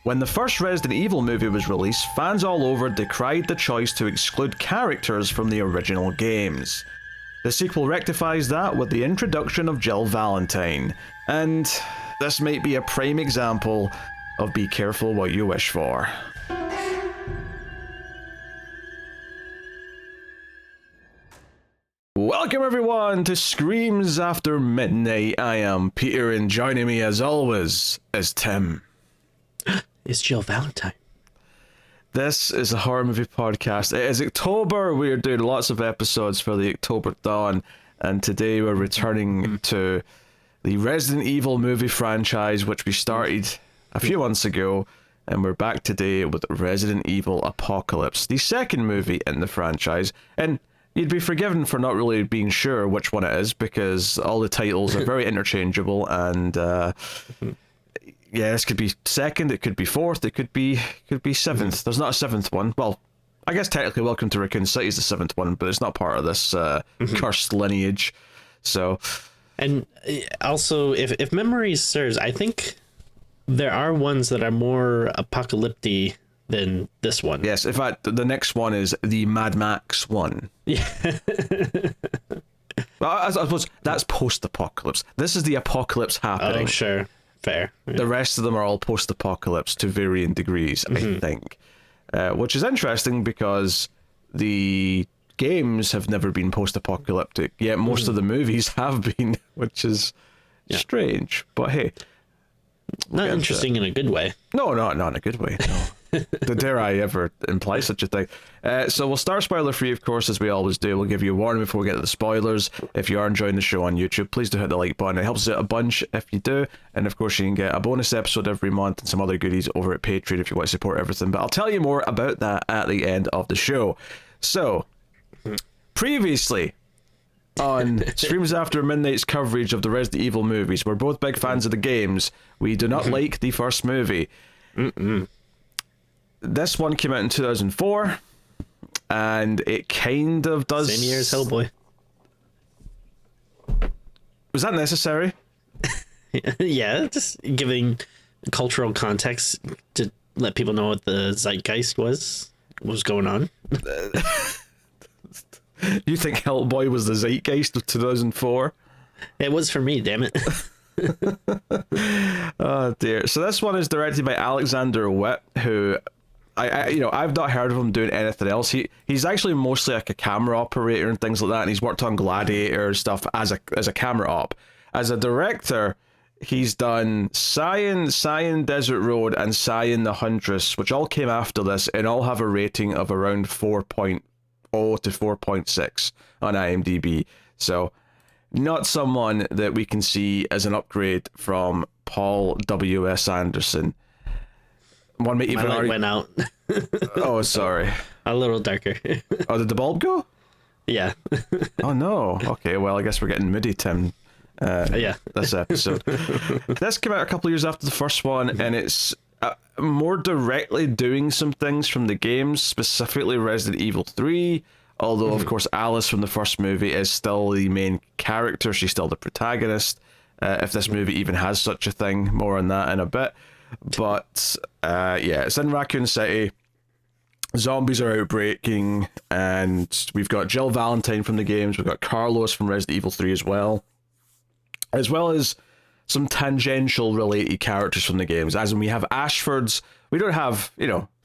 When the first Resident Evil movie was released, fans all over decried the choice to exclude characters from the original games. The sequel rectifies that with the introduction of Jill Valentine, and this might be a prime example of be careful what you wish for. Welcome everyone to Screams After Midnight. I am Peter, and joining me as always is Tim. It's Jill Valentine. This is a horror movie podcast. It is October. We're doing lots of episodes for the October dawn, and today we're returning to the Resident Evil movie franchise, which we started a few months ago, and we're back today with Resident Evil Apocalypse, the second movie in the franchise. And you'd be forgiven for not really being sure which one it is, because all the titles are very interchangeable, and yeah, this could be second, it could be fourth, it could be seventh. There's not a seventh one. Well, I guess technically Welcome to Raccoon City is the seventh one, but it's not part of this cursed lineage. So, and also, if memory serves, I think there are ones that are more apocalyptic than this one. Yes, in fact, the next one is the Mad Max one. Yeah. Well, I suppose that's post-apocalypse. This is the apocalypse happening. Oh, sure. Fair. Yeah. The rest of them are all post-apocalypse to varying degrees, I think. Which is interesting because the games have never been post-apocalyptic, yet most of the movies have been, which is strange. But hey. Not interesting in a good way. No, not in a good way, no. Dare I ever imply such a thing? So we'll start spoiler free, of course, as we always do. We'll give you a warning before we get to the spoilers. If you are enjoying the show on YouTube, please do hit the like button. It helps us out a bunch if you do. And of course, you can get a bonus episode every month and some other goodies over at Patreon if you want to support everything. But I'll tell you more about that at the end of the show. So, previously on Screams After Midnight's coverage of the Resident Evil movies, we're both big fans of the games. We do not like the first movie. This one came out in 2004, and it kind of does... Same year as Hellboy. Was that necessary? Yeah, just giving cultural context to let people know what the zeitgeist was going on. You think Hellboy was the zeitgeist of 2004? It was for me, damn it. Oh dear. So this one is directed by Alexander Witt, who I've not heard of him doing anything else. He's actually mostly like a camera operator and things like that, and he's worked on Gladiator stuff as a camera op. As a director, he's done Cyan Desert Road, and Cyan the Huntress, which all came after this, and all have a rating of around 4.0 to 4.6 on IMDb. So not someone that we can see as an upgrade from Paul W.S. Anderson. One might even light went out. Oh, sorry. A little darker. Oh, did the bulb go? Yeah. Oh no. Okay, well, I guess we're getting moody, Tim. Yeah. This episode. This came out a couple of years after the first one, and it's more directly doing some things from the games, specifically Resident Evil 3. Although, of course, Alice from the first movie is still the main character. She's still the protagonist. If this movie even has such a thing, more on that in a bit. But yeah, it's in Raccoon City. Zombies are outbreaking, and we've got Jill Valentine from the games. We've got Carlos from Resident Evil 3 as well as some tangential related characters from the games. As in, we have Ashford's. We don't have,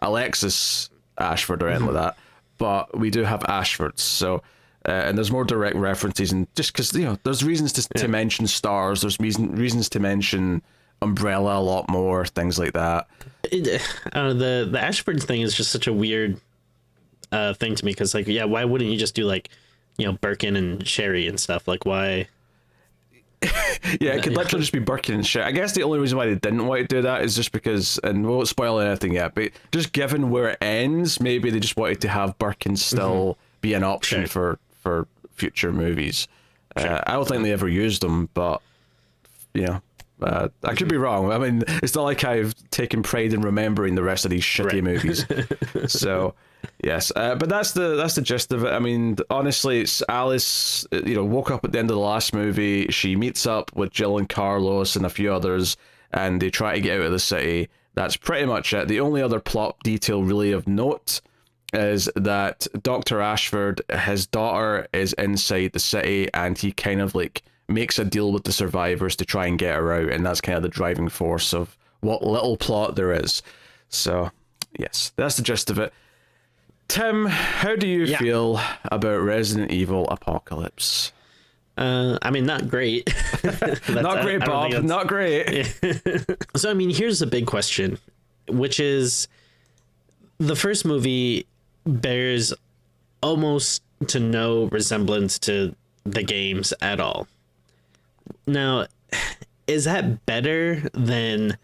Alexis Ashford or anything like that, but we do have Ashford's. So, and there's more direct references, and just because there's reasons to mention stars. There's reasons to mention Umbrella a lot more, things like that. The Ashford thing is just such a weird thing to me, because why wouldn't you just do Birkin and Sherry and stuff? Like, why? Yeah, it could literally just be Birkin and Sherry. I guess the only reason why they didn't want to do that is just because, and we won't spoil anything yet, but just given where it ends, maybe they just wanted to have Birkin still be an option for future movies. Sure. I don't think they ever used them, but I could be wrong. I mean, it's not like I've taken pride in remembering the rest of these shitty movies. So, yes, but that's the gist of it. I mean, honestly, it's Alice. Woke up at the end of the last movie. She meets up with Jill and Carlos and a few others, and they try to get out of the city. That's pretty much it. The only other plot detail really of note is that Dr. Ashford, his daughter, is inside the city, and he kind of like makes a deal with the survivors to try and get her out, and that's kind of the driving force of what little plot there is. So, yes, that's the gist of it. Tim, how do you feel about Resident Evil Apocalypse? I mean, not great. Not great, Bob. Not great. So, I mean, here's the big question, which is the first movie bears almost to no resemblance to the games at all. Now, is that better than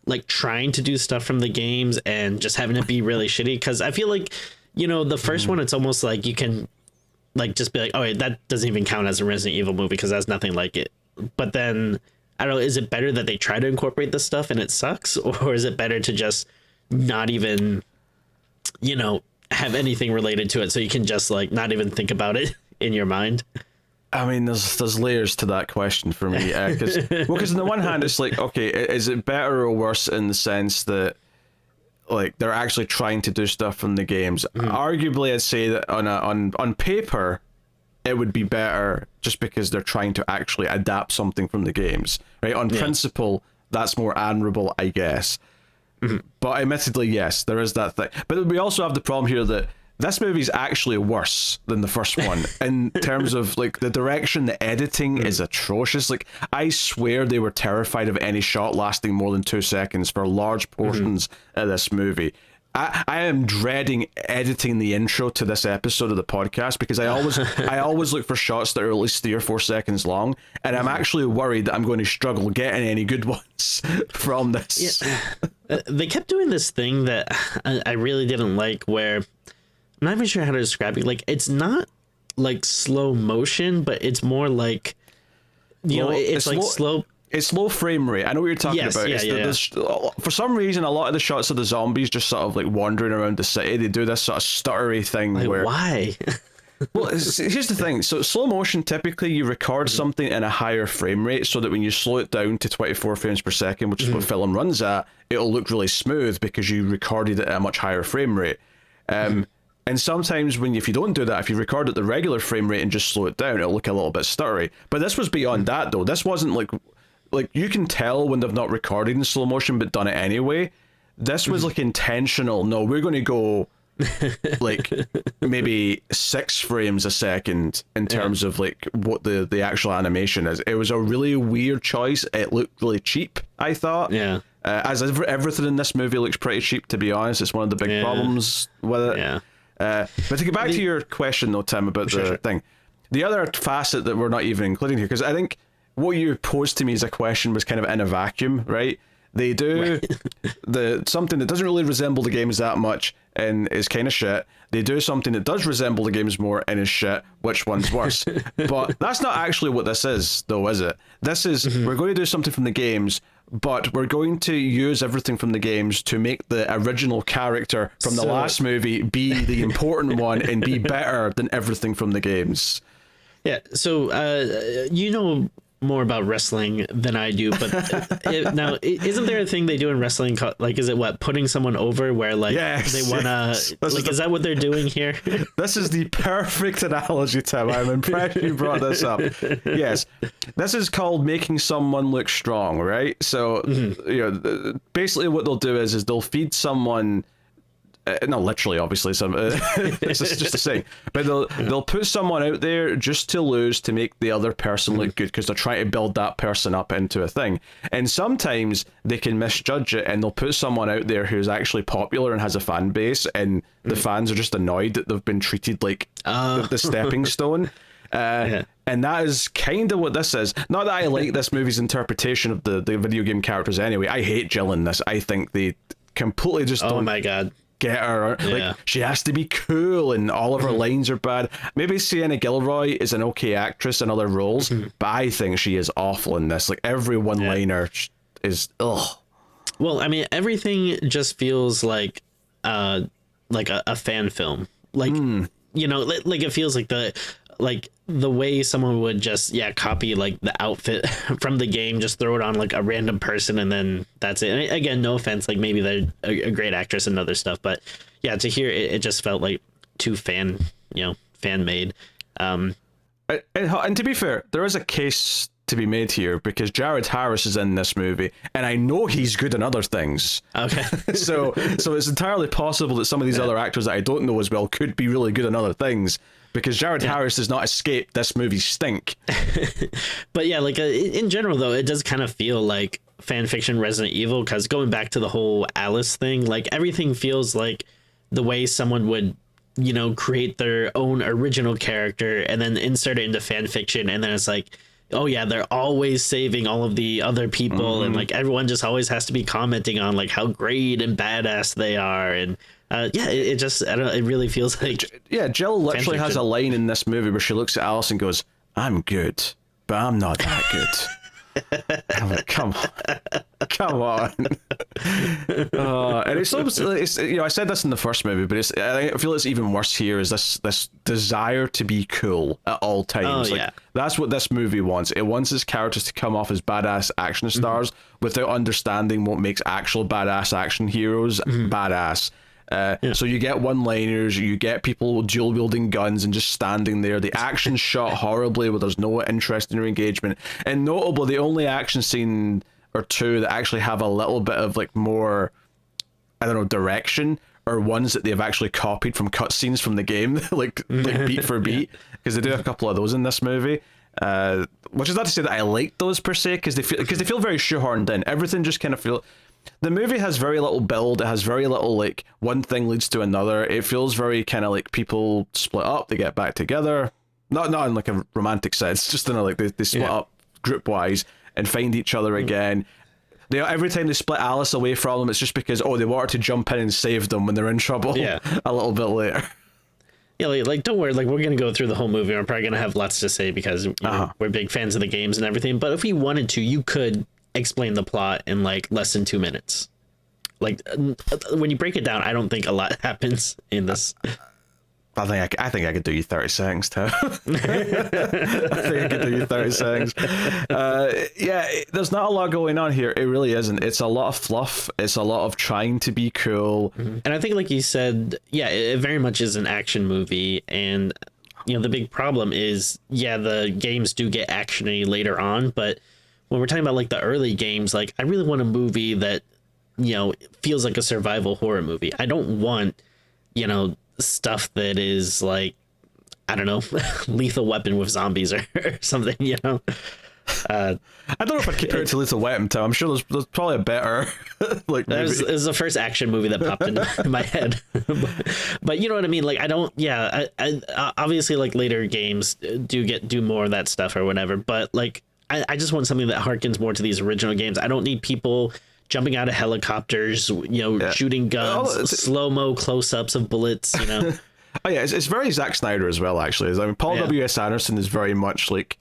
like trying to do stuff from the games and just having it be really shitty? Because I feel like, the first one, it's almost like you can like just be like, oh, that doesn't even count as a Resident Evil movie because that's nothing like it. But then, I don't know, is it better that they try to incorporate this stuff and it sucks? Or is it better to just not even, have anything related to it so you can just like not even think about it in your mind? I mean, there's layers to that question for me, because on the one hand, it's like, okay, is it better or worse in the sense that like they're actually trying to do stuff from the games? Arguably, I'd say that on paper, it would be better just because they're trying to actually adapt something from the games, right? On principle, that's more admirable, I guess. But admittedly, yes, there is that thing. But we also have the problem here that this movie's actually worse than the first one in terms of like the direction, the editing is atrocious. Like, I swear they were terrified of any shot lasting more than 2 seconds for large portions of this movie. I am dreading editing the intro to this episode of the podcast because I always look for shots that are at least 3 or 4 seconds long, and I'm actually worried that I'm going to struggle getting any good ones from this. They kept doing this thing that I really didn't like, where I'm not even sure how to describe it. Like, it's not like slow motion, but it's more like, it's like slow. It's low frame rate. I know what you're talking about. For some reason, a lot of the shots of the zombies just sort of like wandering around the city, they do this sort of stuttery thing where... Why? Well, here's the thing. So slow motion, typically you record something in a higher frame rate so that when you slow it down to 24 frames per second, which is what film runs at, it'll look really smooth because you recorded it at a much higher frame rate. And sometimes if you don't do that, if you record at the regular frame rate and just slow it down, it'll look a little bit stuttery. But this was beyond that, though. This wasn't like you can tell when they've not recorded in slow motion but done it anyway. This was like intentional. No, we're going to go like maybe 6 frames a second in terms of like what the actual animation is. It was a really weird choice. It looked really cheap, I thought. Yeah. As everything in this movie looks pretty cheap, to be honest. It's one of the big problems with it. Yeah. But to get back to your question though, Tim, about the thing, the other facet that we're not even including here, because I think what you posed to me as a question was kind of in a vacuum, right? They do something that doesn't really resemble the games that much and is kind of shit. They do something that does resemble the games more and is shit. Which one's worse? But that's not actually what this is, though, is it? This is, we're going to do something from the games, but we're going to use everything from the games to make the original character from the last movie be the important one and be better than everything from the games. Yeah, so more about wrestling than I do, but now isn't there a thing they do in wrestling called, like, is it putting someone over where like they want to like, is that what they're doing here? This is the perfect analogy, Tim. I'm impressed you brought this up. Yes, this is called making someone look strong, right? So basically what they'll do is they'll feed someone, not literally, obviously, it's just a saying, but they'll put someone out there just to lose, to make the other person look good, because they're trying to build that person up into a thing. And sometimes they can misjudge it, and they'll put someone out there who's actually popular and has a fan base, and the fans are just annoyed that they've been treated like the stepping stone. And that is kind of what this is. Not that I like this movie's interpretation of the video game characters anyway. I hate Jill in this. I think they completely just don't... Oh my god. get her. Yeah. Like, she has to be cool, and all of her lines are bad. Maybe Sienna Guillory is an okay actress in other roles, but I think she is awful in this. Like, every one-liner is ugh. Well, I mean, everything just feels like a fan film. Like, you know, like it feels like the way someone would just copy like the outfit from the game, just throw it on like a random person, and then that's it. And again, no offense, like maybe they're a great actress and other stuff, but yeah, to hear it just felt like too fan made. And to be fair, there is a case to be made here, because Jared Harris is in this movie, and I know he's good in other things. Okay. so it's entirely possible that some of these other actors that I don't know as well could be really good in other things, because Jared Harris does not escape this movie's stink. But yeah, like in general though, it does kind of feel like fan fiction Resident Evil, because going back to the whole Alice thing, like everything feels like the way someone would, you know, create their own original character and then insert it into fan fiction, and then it's like, oh yeah, they're always saving all of the other people, and like everyone just always has to be commenting on like how great and badass they are, and it just, I don't know, it really feels like Jill literally has a line in this movie where she looks at Alice and goes, "I'm good, but I'm not that good." I'm like, come on. And it's you know, I said this in the first movie, but I feel it's even worse here. Is this desire to be cool at all times? That's what this movie wants. It wants its characters to come off as badass action stars without understanding what makes actual badass action heroes badass. So you get one-liners, you get people dual-wielding guns and just standing there. The action's shot horribly, where there's no interest in your engagement. And notably, the only action scene or two that actually have a little bit of like more, I don't know, direction, are ones that they've actually copied from cutscenes from the game, like beat for beat, because they do have a couple of those in this movie. Which is not to say that I like those per se, because they feel very shoehorned in. Everything just kind of feels. The movie has very little build. It has very little, like, one thing leads to another. It feels very kind of like people split up, they get back together. Not in like a romantic sense, just in a, like, they split up group wise and find each other again. Every time they split Alice away from them, it's just because, they want her to jump in and save them when they're in trouble a little bit later. Yeah, like don't worry, like we're gonna go through the whole movie. We're probably gonna have lots to say because you know, we're big fans of the games and everything. But if we wanted to, you could explain the plot in like less than 2 minutes. Like when you break it down, I don't think a lot happens in this. I think I could do you 30 seconds, Tim. I think I could do you 30 seconds. There's not a lot going on here. It really isn't. It's a lot of fluff. It's a lot of trying to be cool. And I think, like you said, it very much is an action movie. And, you know, the big problem is, the games do get actiony later on. But when we're talking about, like, the early games, like, I really want a movie that, you know, feels like a survival horror movie. I don't want, you know, stuff that is like, I don't know, Lethal Weapon with zombies or something, you know. I don't know if I'd compare it to Lethal Weapon, Tom. I'm sure there's probably a better like movie. It was the first action movie that popped into my head. But you know what I mean, like I don't I obviously like later games do more of that stuff or whatever, but like I just want something that harkens more to these original games. I don't need people jumping out of helicopters, you know, shooting guns, slow-mo close-ups of bullets, you know. It's very Zack Snyder as well, actually. I mean, Paul W.S. Anderson is very much like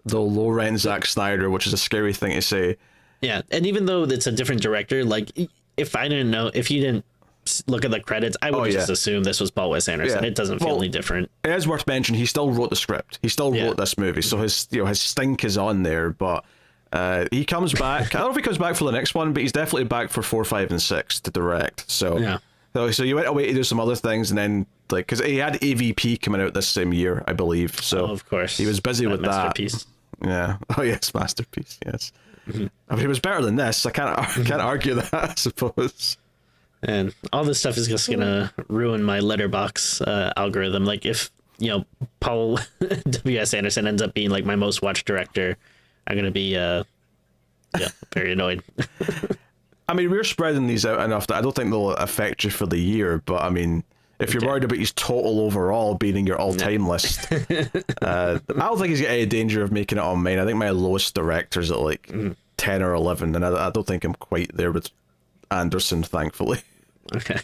the low-rent Zack Snyder, which is a scary thing to say. Yeah, and even though it's a different director, like, if you didn't look at the credits, I would just assume this was Paul W.S. Anderson. It doesn't feel any different. It is worth mentioning, he still wrote the script. He still wrote this movie, so his stink is on there, but... he comes back. I don't know if he comes back for the next one, but he's definitely back for 4, 5, and 6 to direct. So you went away to do some other things, and then like because he had AVP coming out this same year, I believe. So of course he was busy with masterpiece. That. Yeah. Oh yes, masterpiece. Yes. I mean, it was better than this. I can't argue that, I suppose. And all this stuff is just gonna ruin my letterbox algorithm. Like if you know Paul W.S. Anderson ends up being like my most watched director, I'm going to be, very annoyed. I mean, we're spreading these out enough that I don't think they'll affect you for the year, but I mean, if you're worried about his total overall being in your all-time list, I don't think he's got any danger of making it on mine. I think my lowest director's at like 10 or 11, and I don't think I'm quite there with Anderson, thankfully. Okay.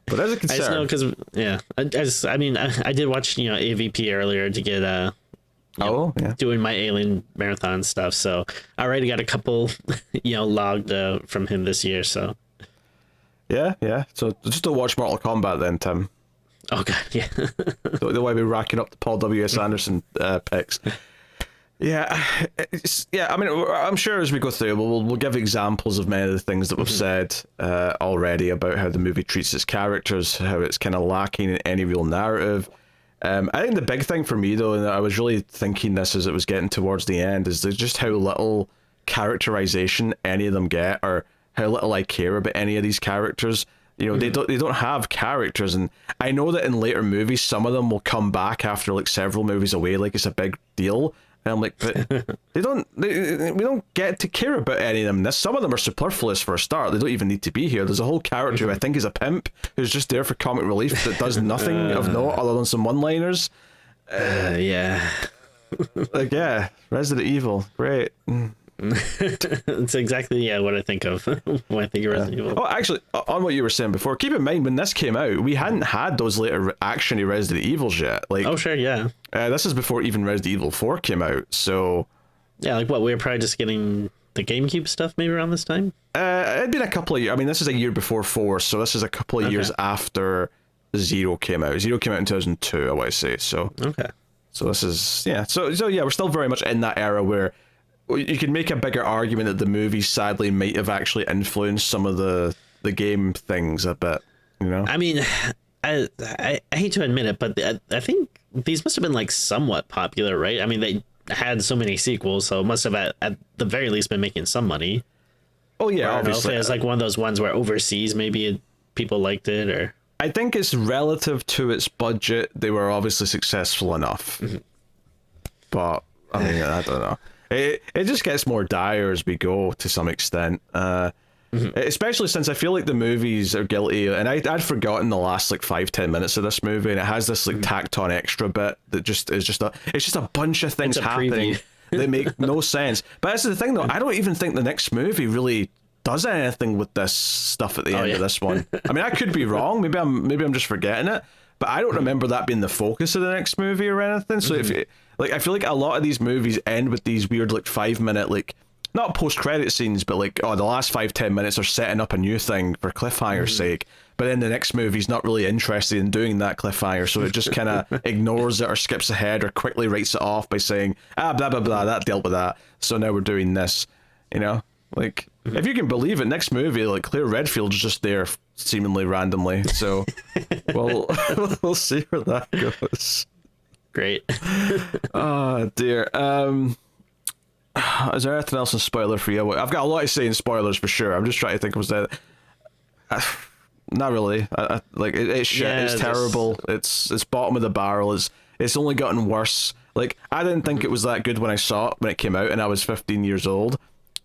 But as a I just know concern, because I did watch AVP earlier to get doing my Alien marathon stuff. So I already got a couple logged from him this year. So yeah. So just to watch Mortal Kombat then, Tim. oh god, yeah. The way we're racking up the Paul W.S. Anderson picks. Yeah, I mean, I'm sure as we go through, we'll give examples of many of the things that we've said already about how the movie treats its characters, how it's kind of lacking in any real narrative. I think the big thing for me, though, and I was really thinking this as it was getting towards the end, is just how little characterization any of them get, or how little I care about any of these characters. They don't have characters, and I know that in later movies, some of them will come back after like several movies away, like it's a big deal. And I'm like, but we don't get to care about any of them. Some of them are superfluous for a start. They don't even need to be here. There's a whole character who I think is a pimp who's just there for comic relief that does nothing of note other than some one-liners. Yeah. Resident Evil, great. It's exactly what I think of when I think of Resident Evil. Oh, actually, on what you were saying before, keep in mind when this came out, we hadn't had those later actiony Resident Evils yet. Like, oh sure, yeah. This is before even Resident Evil 4 came out, so yeah, like what, we were probably just getting the GameCube stuff maybe around this time. It'd been a couple of years. I mean, this is a year before 4, so this is a couple of years after Zero came out. Zero came out in 2002, I want to say. So okay, so this is So we're still very much in that era where you can make a bigger argument that the movie sadly might have actually influenced some of the game things a bit, I mean, I hate to admit it, but I think these must have been like somewhat popular, right? I mean, they had so many sequels, so it must have at the very least been making some money. Oh yeah, obviously. obviously. It was like one of those ones where overseas maybe people liked it, or I think it's relative to its budget. They were obviously successful enough, but I mean, I don't know. It just gets more dire as we go to some extent, especially since I feel like the movies are guilty, and I'd forgotten the last like 5-10 minutes of this movie, and it has this like tacked on extra bit that just is just a bunch of things happening that make no sense. But that's the thing though, I don't even think the next movie really does anything with this stuff at the end of this one. I mean, I could be wrong. Maybe I'm just forgetting it. But I don't remember that being the focus of the next movie or anything. So if it, like, I feel like a lot of these movies end with these weird like 5-minute like not post-credit scenes, but like the last 5-10 minutes are setting up a new thing for cliffhanger's sake. But then the next movie's not really interested in doing that cliffhanger, so it just kind of ignores it or skips ahead or quickly writes it off by saying blah blah blah, that dealt with that. So now we're doing this, like. If you can believe it, next movie, like Claire Redfield's just there seemingly randomly. So we'll see where that goes. Great. Oh dear. Is there anything else in spoiler for you? I've got a lot to say in spoilers for sure. I'm just trying to think of that. Not really. Like it's shit. Yeah, it's terrible. It's bottom of the barrel. It's only gotten worse. Like I didn't think it was that good when I saw it when it came out, and I was 15 years old.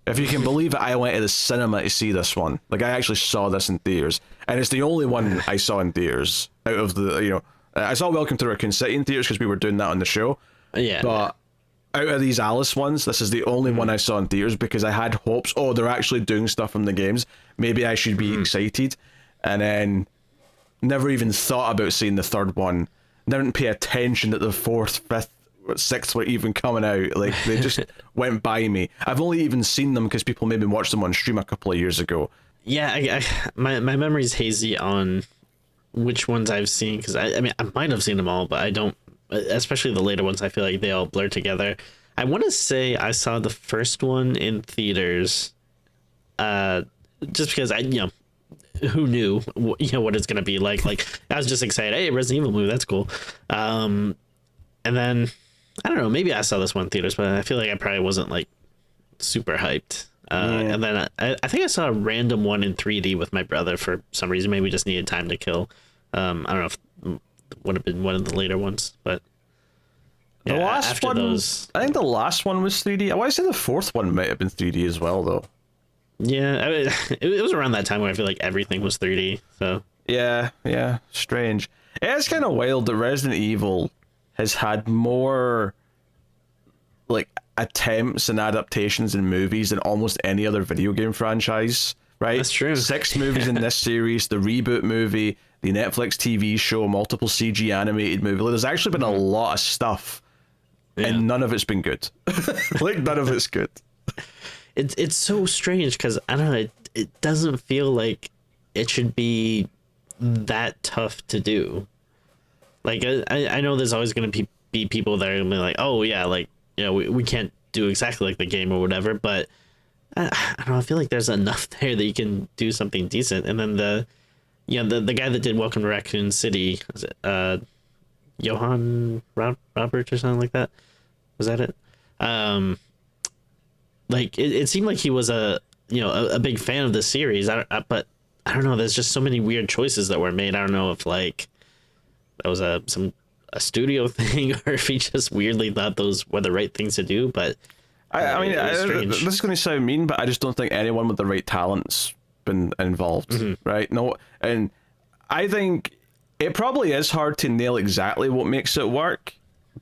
If you can believe it, I went to the cinema to see this one. Like, I actually saw this in theaters. And it's the only one I saw in theaters out of the, I saw Welcome to Raccoon City in theaters because we were doing that on the show. Yeah. But out of these Alice ones, this is the only one I saw in theaters because I had hopes, they're actually doing stuff from the games. Maybe I should be excited. And then never even thought about seeing the third one. Didn't pay attention that the fourth, fifth, sixth were even coming out. Like they just went by me. I've only even seen them because people maybe watched them on stream a couple of years ago. Yeah, my memory's hazy on which ones I've seen because I mean I might have seen them all, but I don't. Especially the later ones, I feel like they all blur together. I want to say I saw the first one in theaters, just because who knew what it's gonna be like. Like I was just excited. Hey, Resident Evil movie, that's cool. And then I don't know, maybe I saw this one in theaters, but I feel like I probably wasn't like super hyped. And then I think I saw a random one in 3D with my brother for some reason. Maybe we just needed time to kill. I don't know if it would have been one of the later ones, but the last one, I think the last one was 3D. I want to say the fourth one might have been 3D as well, though. Yeah, I mean, it was around that time where I feel like everything was 3D. So yeah, strange. It's kind of wild that Resident Evil has had more like attempts and adaptations in movies than almost any other video game franchise. right? That's true. 6 movies in this series, the reboot movie, the Netflix TV show, multiple CG animated movie. There's actually been a lot of stuff, and none of it's been good. Like, none of it's good. It's so strange because I don't know. It doesn't feel like it should be that tough to do. Like, I know there's always going to be people that are going to be like, oh yeah, like, you know, we can't do exactly like the game or whatever, but I don't know, I feel like there's enough there that you can do something decent. And then the guy that did Welcome to Raccoon City, was it Johann Robert or something like that? Was that it? Like it seemed like he was a big fan of the series. But I don't know. There's just so many weird choices that were made. I don't know if like that was a studio thing or if he just weirdly thought those were the right things to do. But I mean, this is going to sound mean, but I just don't think anyone with the right talent's been involved, right? No, and I think it probably is hard to nail exactly what makes it work,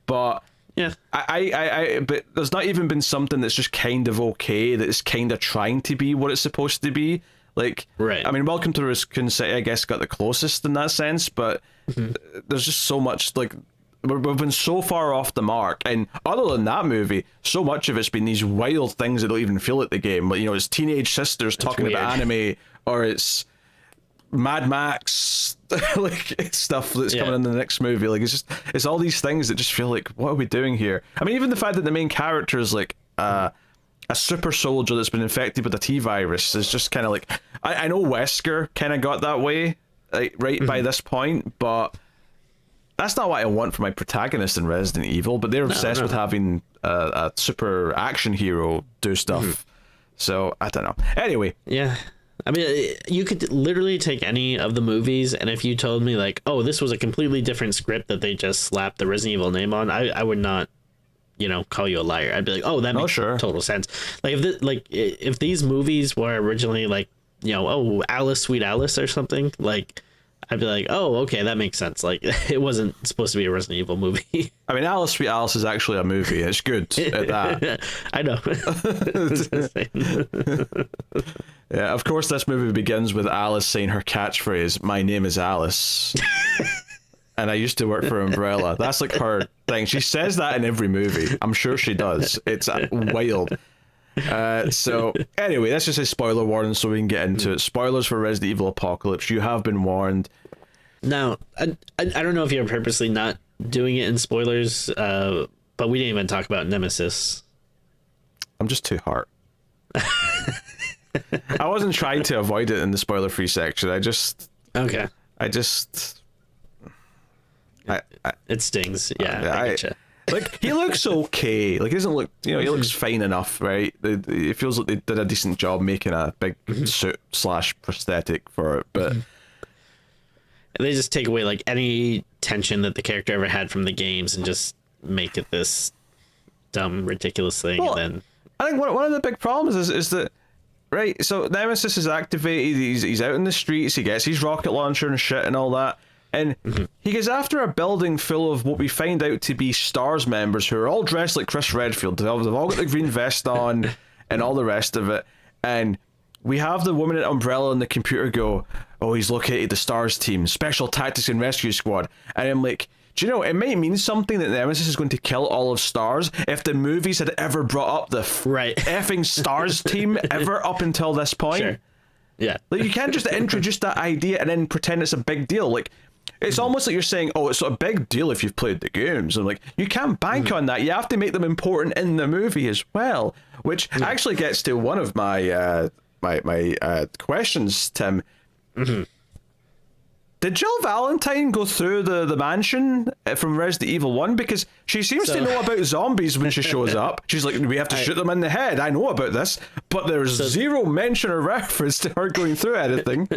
but yeah, but there's not even been something that's just kind of okay, that's kind of trying to be what it's supposed to be. Like, right. I mean, Welcome to Raccoon City, I guess, got the closest in that sense, but there's just so much, like, we've been so far off the mark, and other than that movie, so much of it's been these wild things that don't even feel like the game. But, you know, it's teenage sisters talking about anime, or it's Mad Max, like, it's stuff that's coming in the next movie. Like, it's all these things that just feel like, what are we doing here? I mean, even the fact that the main character is like a super soldier that's been infected with a T-virus is just kind of like, I know Wesker kind of got that way, like, right by this point, but that's not what I want for my protagonist in Resident Evil. But they're obsessed with having a super action hero do stuff. So I don't know. Anyway, yeah. I mean, you could literally take any of the movies, and if you told me like, oh, this was a completely different script that they just slapped the Resident Evil name on, I would not, call you a liar. I'd be like, oh, that makes total sense. Like if these movies were originally like, oh, Alice, Sweet Alice or something, like, I'd be like, oh, okay, that makes sense. Like, it wasn't supposed to be a Resident Evil movie. I mean, Alice, Sweet Alice is actually a movie. It's good at that. I know. Yeah, of course, this movie begins with Alice saying her catchphrase, "My name is Alice." And I used to work for Umbrella. That's like her thing. She says that in every movie. I'm sure she does. It's wild. So anyway, that's just a spoiler warning so we can get into it. Spoilers for Resident Evil Apocalypse. You have been warned. Now, I don't know if you're purposely not doing it in spoilers, but we didn't even talk about Nemesis. I'm just too hard. I wasn't trying to avoid it in the spoiler-free section. It stings. Yeah, I getcha. Like, he looks okay. Like, he doesn't look, he looks fine enough, right? It feels like they did a decent job making a big suit / prosthetic for it, but and they just take away like any tension that the character ever had from the games and just make it this dumb, ridiculous thing. Well, and then I think one of the big problems is that, right? So Nemesis is activated. He's out in the streets. He gets his rocket launcher and shit and all that. And he goes after a building full of what we find out to be STARS members who are all dressed like Chris Redfield. They've all got the green vest on and all the rest of it. And we have the woman at Umbrella and the computer go, oh, he's located the STARS team, Special Tactics and Rescue Squad. And I'm like, do you know, it might mean something that Nemesis is going to kill all of STARS if the movies had ever brought up the effing STARS team ever up until this point. Sure. Yeah. Like, you can't just introduce that idea and then pretend it's a big deal. Like, it's almost like you're saying, oh, it's a big deal if you've played the games. And like, you can't bank on that. You have to make them important in the movie as well. Which actually gets to one of my questions, Tim. Did Jill Valentine go through the mansion from Resident Evil 1? Because she seems to know about zombies when she shows up. She's like, we have to shoot them in the head. I know about this. But there's zero mention or reference to her going through anything.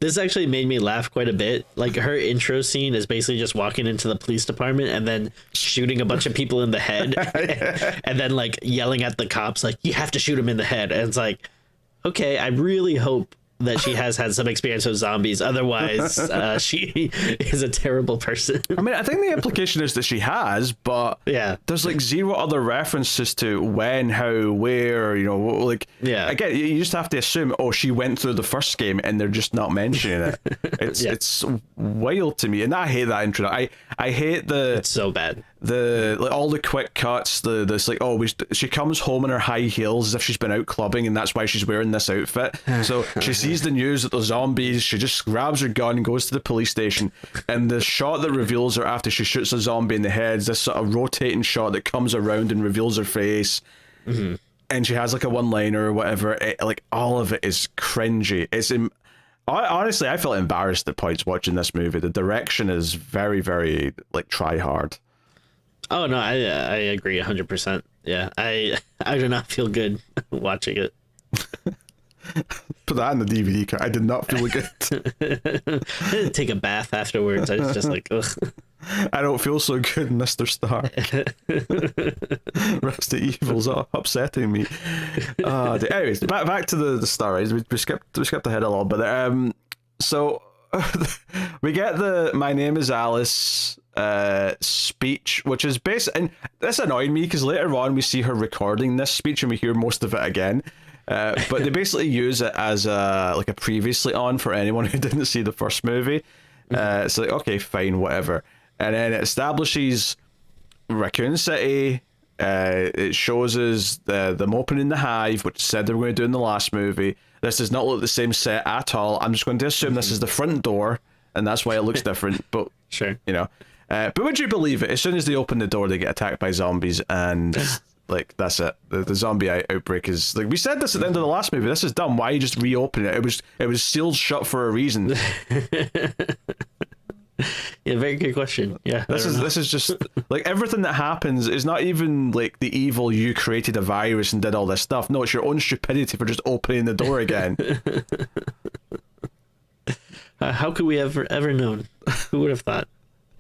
This actually made me laugh quite a bit. Like, her intro scene is basically just walking into the police department and then shooting a bunch of people in the head. And then, like, yelling at the cops, like, you have to shoot him in the head. And it's like, okay, I really hope that she has had some experience with zombies. Otherwise, she is a terrible person. I mean, I think the implication is that she has, but Yeah. there's like zero other references to when, how, where, you know, like, Yeah. Again, you just have to assume, oh, she went through the first game and they're just not mentioning it. It's wild to me. And I hate that intro. I hate It's so bad. like all the quick cuts, this like, oh, she comes home in her high heels as if she's been out clubbing and that's why she's wearing this outfit. So she sees the news that there's zombies, she just grabs her gun and goes to the police station, and the shot that reveals her after she shoots a zombie in the head is this sort of rotating shot that comes around and reveals her face. And she has like a one-liner or whatever. Like all of it is cringy. Honestly, I felt embarrassed at points watching this movie. The direction is very, very like try hard. Oh no, I agree 100%. Yeah, I do not feel good watching it. Put that in the DVD card. I did not feel good. I didn't take a bath afterwards. I was just like, ugh. I don't feel so good, Mr. Stark. Resident Evil's upsetting me. Anyways, back to the stories. We skipped ahead a little bit. So we get the "My name is Alice" speech, which is based, and this annoyed me because later on we see her recording this speech and we hear most of it again. But they basically use it as a previously on for anyone who didn't see the first movie. It's like, okay, fine, whatever. And then it establishes Raccoon City. It shows us them opening the hive, which said they were going to do in the last movie. This does not look the same set at all. I'm just going to assume this is the front door, and that's why it looks different. But Sure. you know, but would you believe it? As soon as they open the door, they get attacked by zombies, and like that's it. The zombie outbreak is like we said this at the end of the last movie. This is dumb. Why you just reopen it? It was sealed shut for a reason. Yeah, very good question. Yeah, This is just like everything that happens is not even like the evil you created a virus and did all this stuff. No, it's your own stupidity for just opening the door again. how could we ever known? Who would have thought?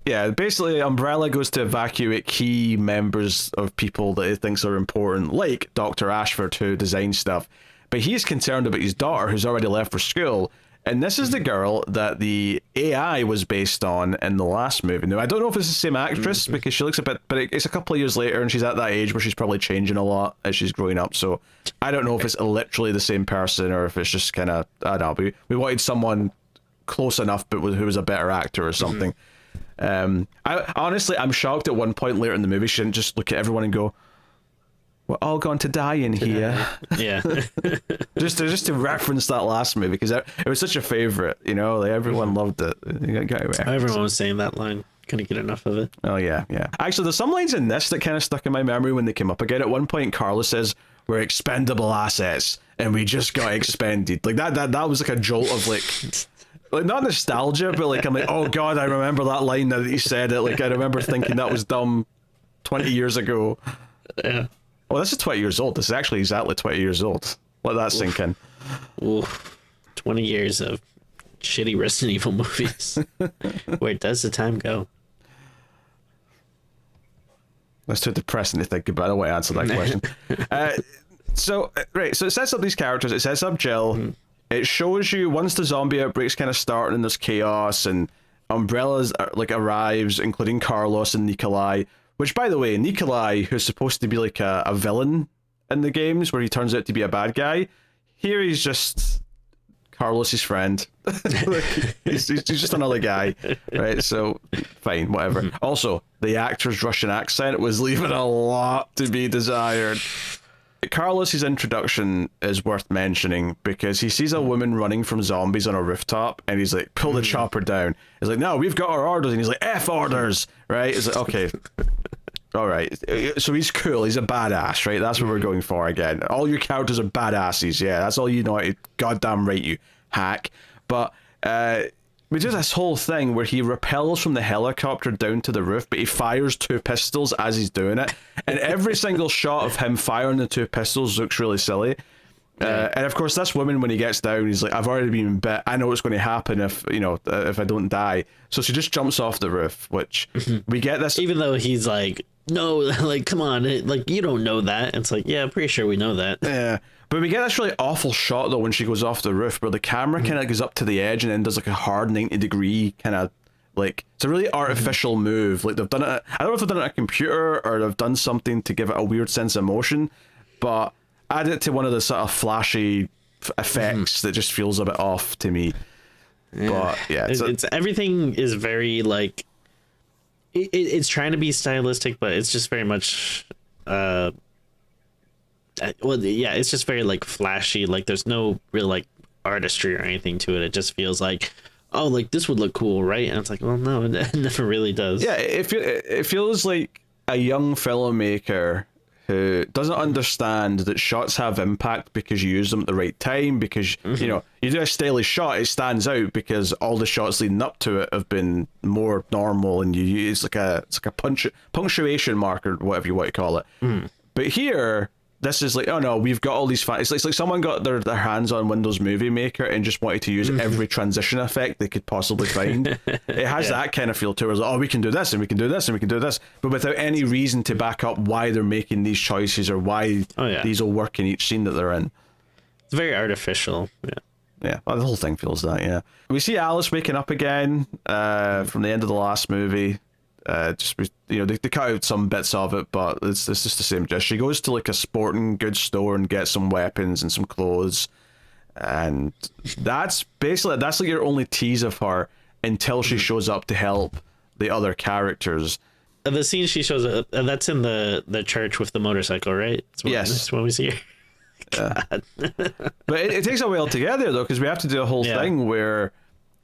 Yeah, basically Umbrella goes to evacuate key members of people that he thinks are important, like Dr. Ashford, who designed stuff. But he's concerned about his daughter, who's already left for school. And this is the girl that the AI was based on in the last movie. Now, I don't know if it's the same actress because she looks a bit, but it's a couple of years later and she's at that age where she's probably changing a lot as she's growing up. So I don't know if it's literally the same person or if it's just kind of, I don't know, we wanted someone close enough but who was a better actor or something. I'm shocked at one point later in the movie she didn't just look at everyone and go, "We're all going to die in here." Yeah. just to reference that last movie because it was such a favorite, you know, like everyone loved it. Everyone was saying that line. Couldn't get enough of it. Oh yeah. Actually, there's some lines in this that kind of stuck in my memory when they came up again. At one point, Carla says, "We're expendable assets, and we just got expended." Like that was like a jolt of like not nostalgia, but like I'm like, oh god, I remember that line now that you said it. Like I remember thinking that was dumb 20 years ago. Yeah. Well, this is 20 years old. This is actually exactly 20 years old. Let that sink in. Oof. 20 years of shitty Resident Evil movies. Where does the time go? That's too depressing to think about. I don't want to answer that question. So it sets up these characters. It sets up Jill. It shows you once the zombie outbreak's kind of starting and there's chaos and Umbrella's like arrives, including Carlos and Nikolai. Which, by the way, Nikolai, who's supposed to be like a villain in the games, where he turns out to be a bad guy, here he's just Carlos's friend. Like, he's just another guy, right? So, fine, whatever. Also, the actor's Russian accent was leaving a lot to be desired. Carlos's introduction is worth mentioning because he sees a woman running from zombies on a rooftop and he's like, pull the chopper down. He's like, no, we've got our orders. And he's like, F orders, right? It's like, okay, all right. So he's cool. He's a badass, right? That's what we're going for again. All your characters are badasses. Yeah, that's all you know. Goddamn right, you hack. But we do this whole thing where he rappels from the helicopter down to the roof, but he fires 2 pistols as he's doing it. And every single shot of him firing the 2 pistols looks really silly. And of course, this woman, when he gets down, he's like, I've already been bit. I know what's going to happen if I don't die. So she just jumps off the roof, which we get this. Even though he's like, no, like, come on, like, you don't know that. It's like, yeah, I'm pretty sure we know that. Yeah. But we get this really awful shot though when she goes off the roof, where the camera kind of goes up to the edge and then does like a hard 90-degree kind of like, it's a really artificial move. Like they've done it. I don't know if they've done it on a computer or they've done something to give it a weird sense of motion, but add it to one of the sort of flashy effects that just feels a bit off to me. But yeah, it's everything is very like it's trying to be stylistic, but it's just very much it's just very like flashy. Like there's no real like artistry or anything to it. It just feels like, oh, like this would look cool, right? And it's like, well, no, it never really does. Yeah, it feels like a young filmmaker who doesn't understand that shots have impact because you use them at the right time, because you know, you do a stylish shot, it stands out because all the shots leading up to it have been more normal, and you use like a punctuation mark or whatever you want to call it. But here, this is like, oh no, we've got all these it's like someone got their hands on Windows Movie Maker and just wanted to use every transition effect they could possibly find. It has that kind of feel to it. It's like, oh, we can do this and we can do this and we can do this, but without any reason to back up why they're making these choices or why these will work in each scene that they're in. It's very artificial. Yeah, well, the whole thing feels that. Yeah, we see Alice waking up again from the end of the last movie. They cut out some bits of it, but it's just the same gist. She goes to like a sporting goods store and gets some weapons and some clothes, and that's like your only tease of her until she shows up to help the other characters. The scene she shows up, that's in the church with the motorcycle, right? Yes, that's what we see her. God. But it takes a while to get there though, because we have to do a whole thing where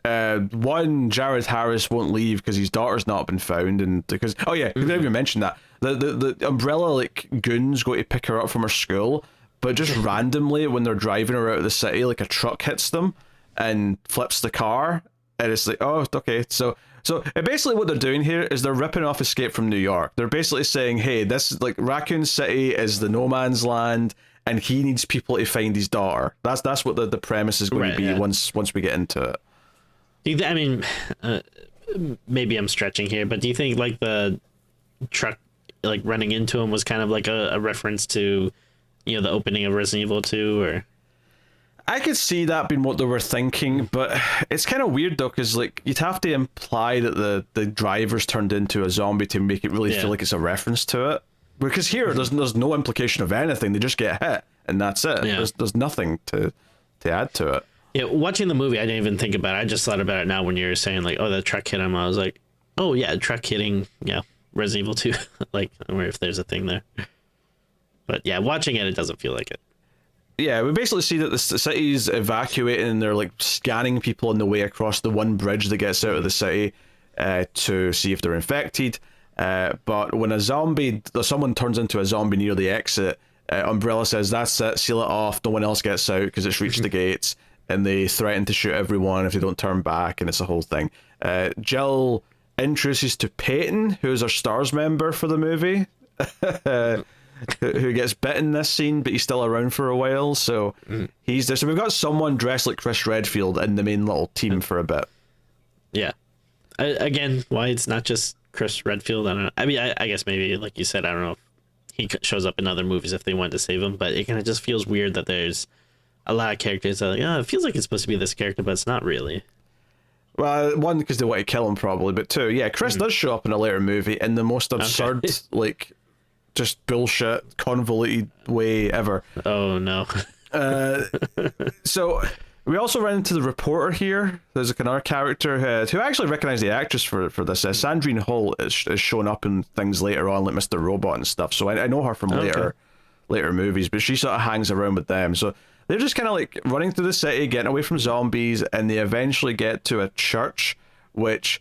Jared Harris won't leave because his daughter's not been found, and because we didn't even mention that the Umbrella like goons go to pick her up from her school, but just randomly when they're driving her out of the city, like a truck hits them and flips the car, and it's like, oh, okay, so basically what they're doing here is they're ripping off Escape from New York. They're basically saying, hey, this is like Raccoon City is the no man's land, and he needs people to find his daughter. That's what the premise is going to be once we get into it. I mean, maybe I'm stretching here, but do you think like the truck like running into him was kind of like a reference to, you know, the opening of Resident Evil 2? Or I could see that being what they were thinking, but it's kind of weird though, because like you'd have to imply that the driver's turned into a zombie to make it really feel like it's a reference to it. Because here there's no implication of anything; they just get hit and that's it. Yeah. There's nothing to add to it. Yeah, watching the movie, I didn't even think about it. I just thought about it now when you were saying, like, oh, the truck hit him. I was like, oh, yeah, truck hitting, Resident Evil 2. Like, I wonder if there's a thing there. But, yeah, watching it doesn't feel like it. Yeah, we basically see that the city's evacuating and they're, like, scanning people on the way across the one bridge that gets out of the city to see if they're infected. But when someone turns into a zombie near the exit, Umbrella says, that's it, seal it off, no one else gets out because it's reached the gates. And they threaten to shoot everyone if they don't turn back, and it's a whole thing. Jill introduces to Peyton, who's our STARS member for the movie, who gets bit in this scene, but he's still around for a while, so he's there. So we've got someone dressed like Chris Redfield in the main little team for a bit. Yeah. Again, why it's not just Chris Redfield, I don't know. I mean, I guess maybe, like you said, I don't know if he shows up in other movies if they wanted to save him, but it kind of just feels weird that there's a lot of characters that are like, oh, it feels like it's supposed to be this character, but it's not really. Well, one, because they want to kill him probably, but two, Chris does show up in a later movie in the most absurd, like, just bullshit, convoluted way ever. Oh, no. So, we also run into the reporter here. There's like another character who I actually recognize the actress for this. Sandrine Holt is shown up in things later on, like Mr. Robot and stuff, so I know her from later movies, but she sort of hangs around with them, so they're just kind of like running through the city, getting away from zombies, and they eventually get to a church, which,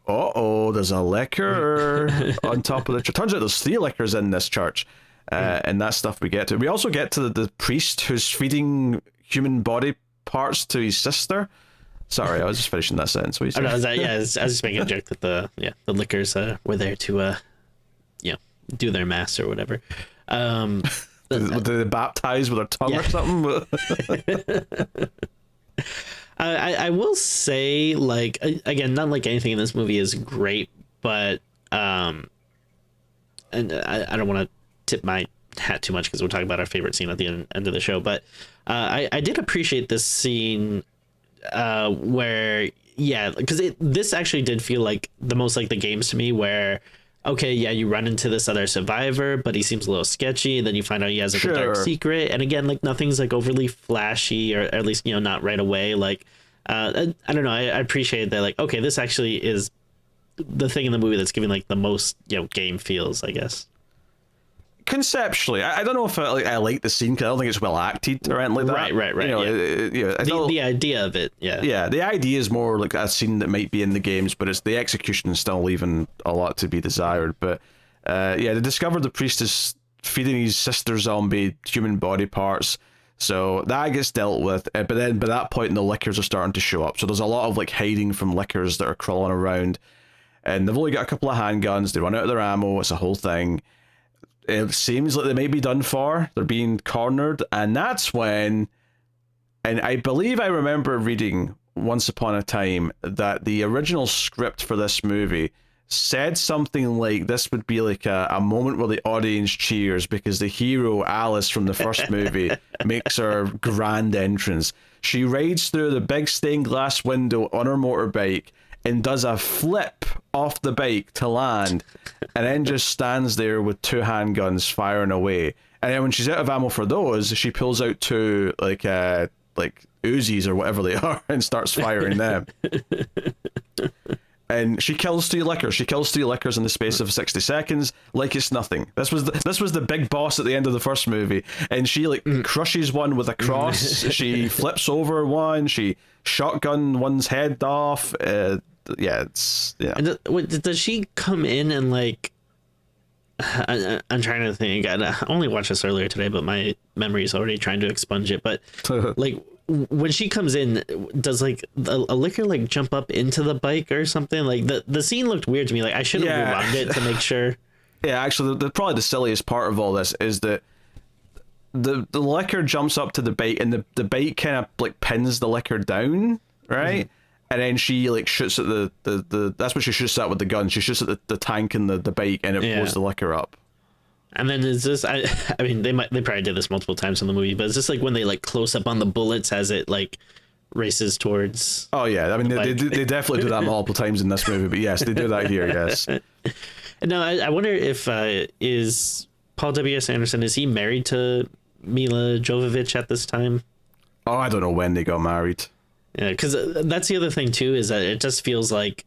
there's a liquor on top of the church. Turns out there's 3 liquors in this church, and that stuff we get to. We also get to the priest who's feeding human body parts to his sister. Sorry, I was just finishing that sentence. What you I was just making a joke that the liquors were there to, do their mass or whatever. Did they baptize with their tongue or something? I will say, like, again, not like anything in this movie is great, but and I don't want to tip my hat too much because we're talking about our favorite scene at the end of the show. But I did appreciate this scene where, yeah, because this actually did feel like the most like the games to me, where okay, yeah, you run into this other survivor, but he seems a little sketchy, and then you find out he has like a dark secret, and again, like nothing's like overly flashy, or at least, you know, not right away. Like I don't know, I appreciate that, like, okay, this actually is the thing in the movie that's giving like the most, you know, game feels, I guess. Conceptually, I don't know if I like the scene because I don't think it's well acted or anything like that. Right. You know, The idea of it, yeah. Yeah, the idea is more like a scene that might be in the games, but it's the execution is still leaving a lot to be desired. But yeah, they discovered the priest is feeding his sister zombie human body parts, so that gets dealt with. But then by that point, the lickers are starting to show up. So there's a lot of like hiding from lickers that are crawling around, and they've only got a couple of handguns. They run out of their ammo. It's a whole thing. It seems like they may be done for. They're being cornered, and that's when, and I believe I remember reading once upon a time that the original script for this movie said something like this would be like a moment where the audience cheers because the hero, Alice from the first movie, makes her grand entrance. She rides through the big stained glass window on her motorbike and does a flip off the bike to land, and then just stands there with two handguns firing away. And then when she's out of ammo for those, she pulls out two like Uzis or whatever they are and starts firing them. And she kills three lickers. She kills three lickers in the space of 60 seconds, like it's nothing. This was the big boss at the end of the first movie, and she like crushes one with a cross. She flips over one. She shotgun one's head off. Yeah, it's yeah. And does she come in and like? I'm trying to think. I only watched this earlier today, but my memory is already trying to expunge it. But like when she comes in, does like a licker like jump up into the bike or something? Like the scene looked weird to me. Like I should have rewound it to make sure. Yeah, actually, probably the silliest part of all this is that the licker jumps up to the bike, and the bike kind of like pins the licker down, right? Mm-hmm. And then she like shoots at the that's what she shoots at with the gun. She shoots at the tank and the bike, and it blows the licker up. And then is this? I mean, they probably did this multiple times in the movie, but is this like when they like close up on the bullets as it like races towards? Oh yeah, I mean they definitely do that multiple times in this movie, but yes, they do that here. Yes. No, I wonder if is Paul W.S. Anderson, is he married to Milla Jovovich at this time? Oh, I don't know when they got married. Yeah, because that's the other thing too, is that it just feels like,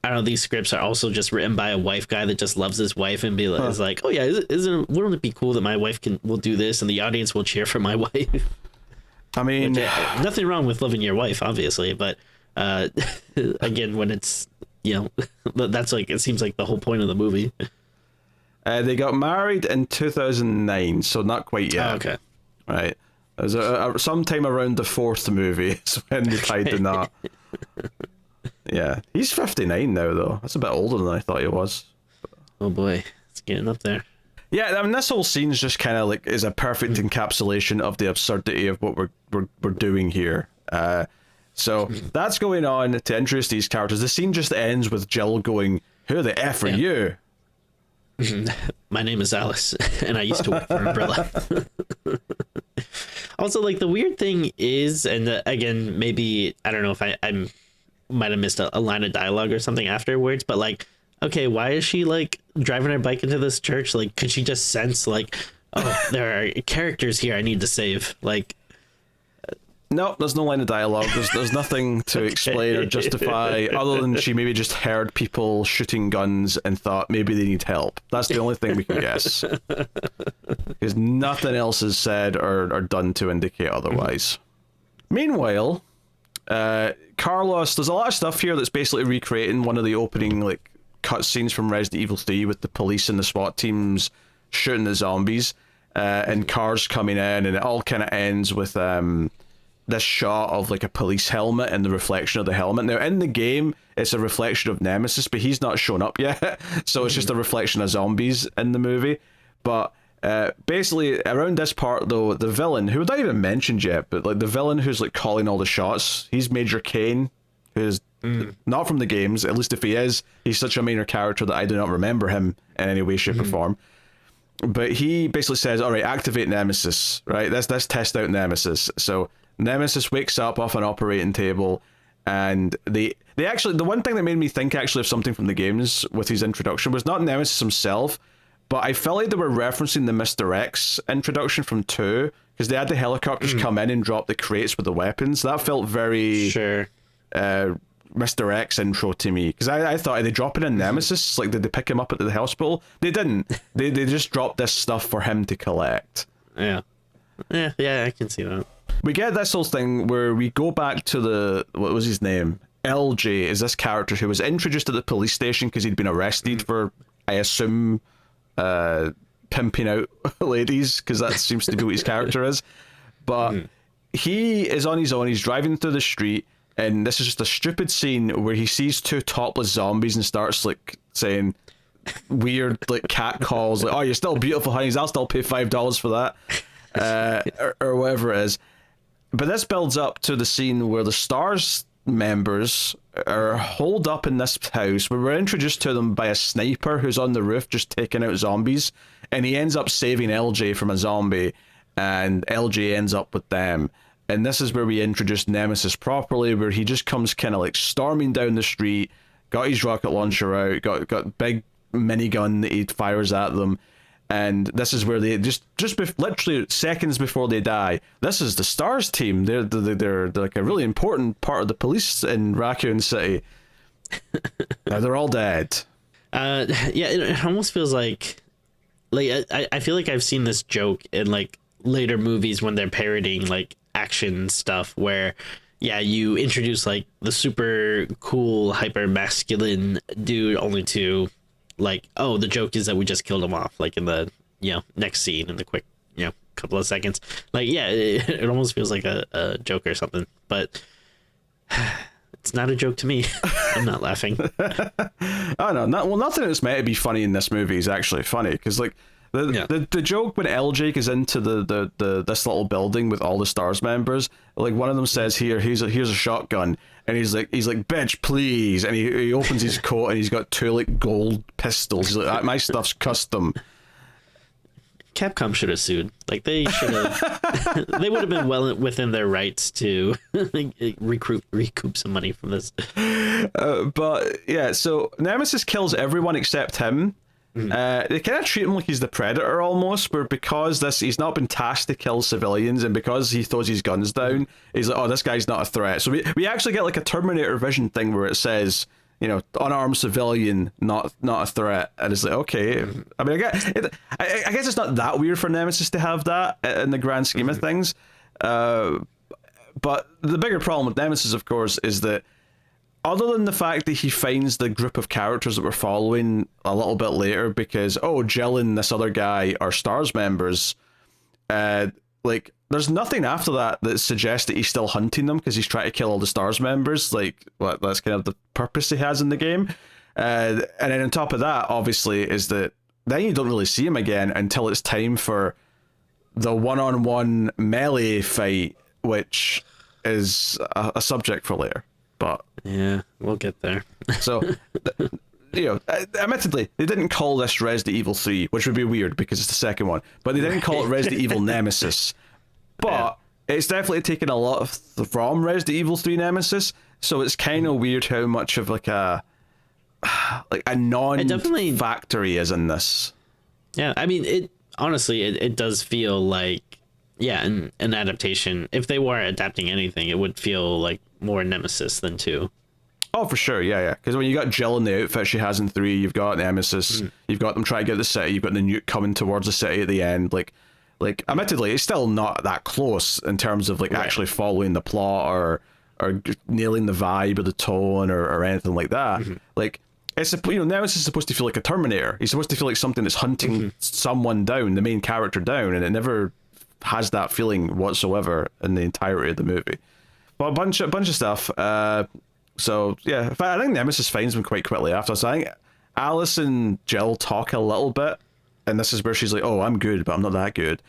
I don't know, these scripts are also just written by a wife guy that just loves his wife and is like, oh yeah, wouldn't it be cool that my wife will do this and the audience will cheer for my wife? I mean, nothing wrong with loving your wife, obviously, but again, when it's, you know, that's like, it seems like the whole point of the movie. They got married in 2009, so not quite yet. Oh, okay. Right. It was sometime around the fourth movie is when they tied the knot. Yeah, he's 59 now, though. That's a bit older than I thought he was. Oh boy, it's getting up there. Yeah, I mean, this whole scene's just kind of like is a perfect encapsulation of the absurdity of what we're doing here. So that's going on to introduce these characters. The scene just ends with Jill going, "Who the F are you?" My name is Alice, and I used to work for Umbrella. Also, like, the weird thing is, and again, maybe, I don't know if I might have missed a line of dialogue or something afterwards, but like, okay, why is she like driving her bike into this church? Like, could she just sense like, oh, there are characters here I need to save? Like, no, there's no line of dialogue. There's nothing to explain or justify other than she maybe just heard people shooting guns and thought maybe they need help. That's the only thing we can guess. Because nothing else is said or done to indicate otherwise. Meanwhile, Carlos, there's a lot of stuff here that's basically recreating one of the opening like cutscenes from Resident Evil 3 with the police and the SWAT teams shooting the zombies and cars coming in, and it all kind of ends with this shot of like a police helmet and the reflection of the helmet. Now in the game it's a reflection of Nemesis, but he's not shown up yet, so it's just a reflection of zombies in the movie. But basically around this part though, the villain, who not even mentioned yet, but like the villain who's like calling all the shots, he's Major Kane, who's not from the games. At least if he is, he's such a minor character that I do not remember him in any way, shape or form. But he basically says, all right, activate Nemesis, right? Let's test out Nemesis. So Nemesis wakes up off an operating table, and they actually, the one thing that made me think actually of something from the games with his introduction was not Nemesis himself, but I felt like they were referencing the Mr. X introduction from 2, because they had the helicopters come in and drop the crates with the weapons. That felt very Mr. X intro to me, because I thought, are they dropping in Nemesis? Like, did they pick him up at the hospital? They didn't. They just dropped this stuff for him to collect. Yeah, I can see that. We get this whole thing where we go back to what was his name? LJ is this character who was introduced at the police station because he'd been arrested for, I assume, pimping out ladies, because that seems to be what his character is. But he is on his own. He's driving through the street, and this is just a stupid scene where he sees 2 topless zombies and starts like saying weird like cat calls, like, "Oh, you're still beautiful, honeys. I'll still pay $5 for that," or whatever it is. But this builds up to the scene where the STARS members are holed up in this house, where we're introduced to them by a sniper who's on the roof just taking out zombies, and he ends up saving LJ from a zombie, and LJ ends up with them. And this is where we introduce Nemesis properly, where he just comes kind of like storming down the street, got his rocket launcher out, got big minigun that he fires at them. And this is where they literally seconds before they die. This is the STARS team. They're like a really important part of the police in Raccoon City. Now they're all dead. Yeah, it almost feels like I feel like I've seen this joke in like later movies when they're parodying like action stuff, where you introduce like the super cool hyper masculine dude only to like, oh, the joke is that we just killed him off, like in the next scene in the quick couple of seconds. Like, it almost feels like a joke or something, but it's not a joke to me. I'm not laughing. Oh no, nothing that's meant to be funny in this movie is actually funny, because like the joke when LJ goes into the this little building with all the STARS members, like one of them says, here's a shotgun, and he's like, bitch, please, and he opens his coat and he's got 2 like gold pistols. He's like, my stuff's custom. Capcom should have sued. Like, they should have. They would have been well within their rights to recoup some money from this. But yeah, so Nemesis kills everyone except him. They kind of treat him like he's the Predator almost, where because he's not been tasked to kill civilians, and because he throws his guns down, he's like, oh, this guy's not a threat. So we actually get like a Terminator vision thing where it says, unarmed civilian, not a threat, and it's like, okay. I mean, I guess it's not that weird for Nemesis to have that in the grand scheme of things. But the bigger problem with Nemesis, of course, is that other than the fact that he finds the group of characters that we're following a little bit later, because, Jill and this other guy are STARS members, like, there's nothing after that suggests that he's still hunting them because he's trying to kill all the STARS members. Like, that's kind of the purpose he has in the game. And then on top of that, obviously, is that then you don't really see him again until it's time for the one-on-one melee fight, which is a subject for later. But yeah, we'll get there. So, admittedly, they didn't call this Resident Evil 3, which would be weird because it's the second one. But they didn't call it Resident Evil Nemesis. But it's definitely taken a lot from Resident Evil 3 Nemesis. So it's kind of weird how much of like a non-factory is in this. Yeah, I mean, it honestly, it does feel like, an adaptation. If they were adapting anything, it would feel like more Nemesis than 2. Oh, for sure, yeah. Because when you got Jill in the outfit she has in 3, you've got Nemesis, you've got them trying to get the city, you've got the nuke coming towards the city at the end. Like, admittedly, it's still not that close in terms of actually following the plot or nailing the vibe or the tone or anything like that. Like, it's Nemesis is supposed to feel like a Terminator. He's supposed to feel like something that's hunting someone down, the main character down, and it never has that feeling whatsoever in the entirety of the movie. But a bunch of stuff. So yeah, in fact, I think Nemesis finds him quite quickly after. So I think Alice and Jill talk a little bit, and this is where she's like, "Oh, I'm good, but I'm not that good."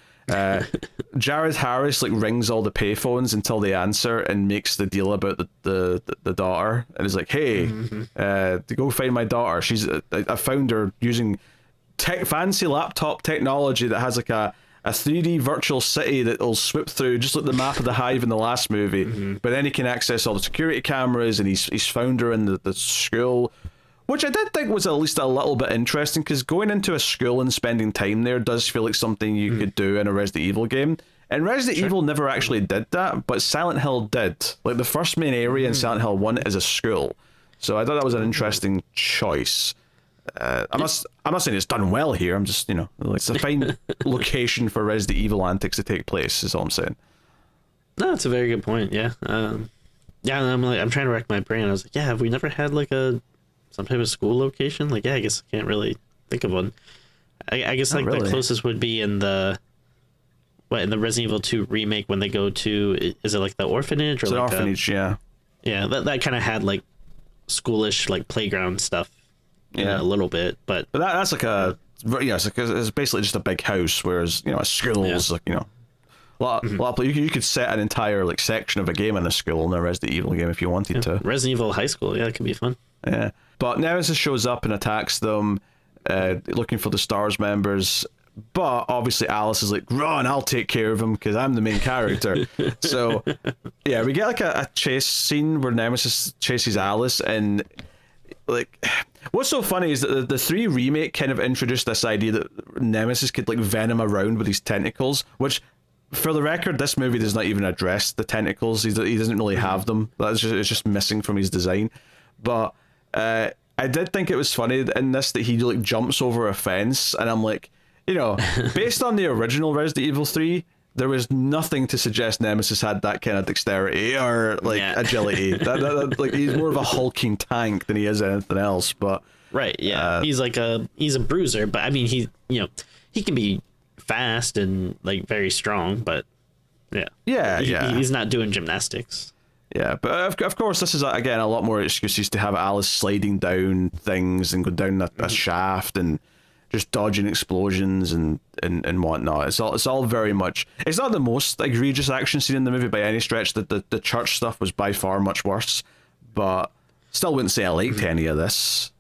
Jared Harris rings all the payphones until they answer and makes the deal about the daughter, and is like, "Hey, to go find my daughter. I found her using fancy laptop technology that has like a 3D virtual city that will swoop through, just like the map of the Hive in the last movie. But then he can access all the security cameras, and he's found her in the school, which I did think was at least a little bit interesting, because going into a school and spending time there does feel like something you could do in a Resident Evil game. And Resident Evil never actually did that, but Silent Hill did. Like, the first main area in Silent Hill 1 is a school. So I thought that was an interesting choice. I'm not saying it's done well here. I'm just, it's a fine location for Resident Evil antics to take place, is all I'm saying. No, that's a very good point. Yeah. Yeah, and I'm trying to rack my brain. I was like, yeah, have we never had like some type of school location? Like, yeah, I guess I can't really think of one. I guess Not like really. the closest would be in the Resident Evil 2 remake, when they go to, is it like the orphanage or It's like an orphanage, yeah. Yeah, that kind of had like schoolish like playground stuff in it a little bit, but that's like it's basically just a big house, whereas a school is like a lot of you could set an entire like section of a game in a school in a Resident Evil game if you wanted to. Resident Evil High School, yeah, it could be fun. Yeah, but Nemesis shows up and attacks them, looking for the STARS members. But obviously Alice is like, run, I'll take care of him because I'm the main character. So yeah, we get like a chase scene where Nemesis chases Alice, and like, what's so funny is that the 3 remake kind of introduced this idea that Nemesis could like venom around with his tentacles, which, for the record, this movie does not even address the tentacles. He doesn't really have them. It's just missing from his design. But I did think it was funny in this that he like jumps over a fence, and I'm like, based on the original Resident Evil 3, there was nothing to suggest Nemesis had that kind of dexterity or like agility. that, like, he's more of a hulking tank than he is anything else. But right, yeah, he's a bruiser, but I mean he can be fast and like very strong, but he's not doing gymnastics. Yeah, but of course this is again a lot more excuses to have Alice sliding down things and go down a shaft and just dodging explosions and whatnot. It's all very much. It's not the most egregious action scene in the movie by any stretch. The church stuff was by far much worse, but still wouldn't say I liked any of this.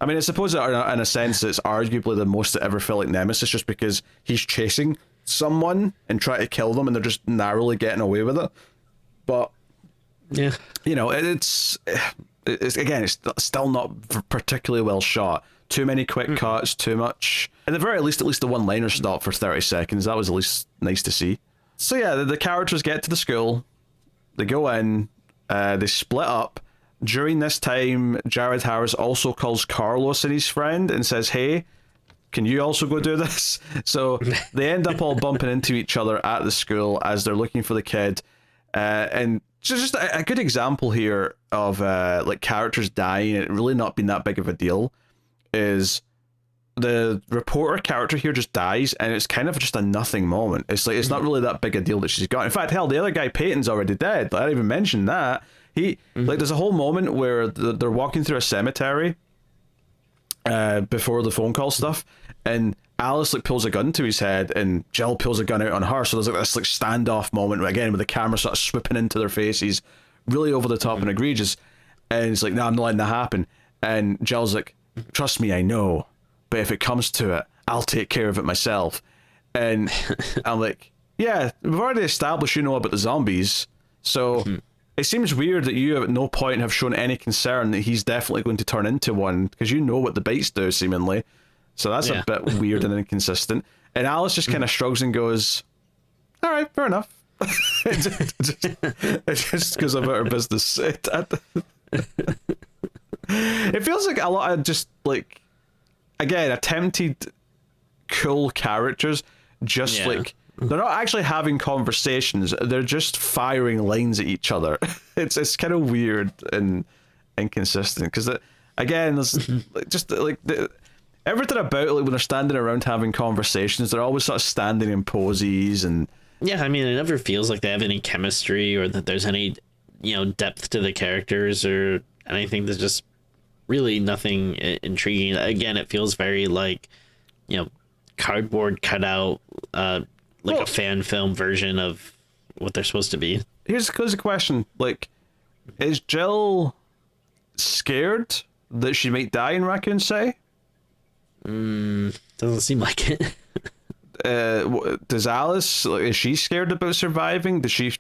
I mean, I suppose in a sense it's arguably the most that ever felt like Nemesis, just because he's chasing someone and trying to kill them, and they're just narrowly getting away with it. But yeah, it's again, it's still not particularly well shot. Too many quick cuts, too much. At the very least, at least the one-liner stopped for 30 seconds. That was at least nice to see. So yeah, the characters get to the school. They go in. They split up. During this time, Jared Harris also calls Carlos and his friend and says, hey, can you also go do this? So they end up all bumping into each other at the school as they're looking for the kid. And just a good example here of like characters dying and it really not being that big of a deal is the reporter character here just dies, and it's kind of just a nothing moment. It's like, it's not really that big a deal that she's got. In fact, hell, the other guy, Peyton's already dead. Like, I didn't even mention that. Like, there's a whole moment where they're walking through a cemetery before the phone call stuff, and Alice like pulls a gun to his head, and Jill pulls a gun out on her. So there's like this like standoff moment again with the camera sort of swooping into their faces, really over the top and egregious. And it's like, no, I'm not letting that happen. And Jill's like, trust me, I know, but if it comes to it, I'll take care of it myself. And I'm like, yeah, we've already established you know about the zombies, so it seems weird that you at no point have shown any concern that he's definitely going to turn into one, because you know what the bites do, seemingly. So that's a bit weird and inconsistent. And Alice just kind of shrugs and goes, all right, fair enough. it just goes about her business. It feels like a lot of just like, again, attempted cool characters, just like, they're not actually having conversations, they're just firing lines at each other. It's kind of weird and inconsistent, because again, there's just like everything about like when they're standing around having conversations, they're always sort of standing in poses, and I mean, it never feels like they have any chemistry or that there's any depth to the characters or anything. There's just really nothing intriguing. Again, it feels very like cardboard cutout, like a fan film version of what they're supposed to be. Here's a question: like, is Jill scared that she might die in Raccoon City? Doesn't seem like it. Does Alice, like, is she scared about surviving? Does she,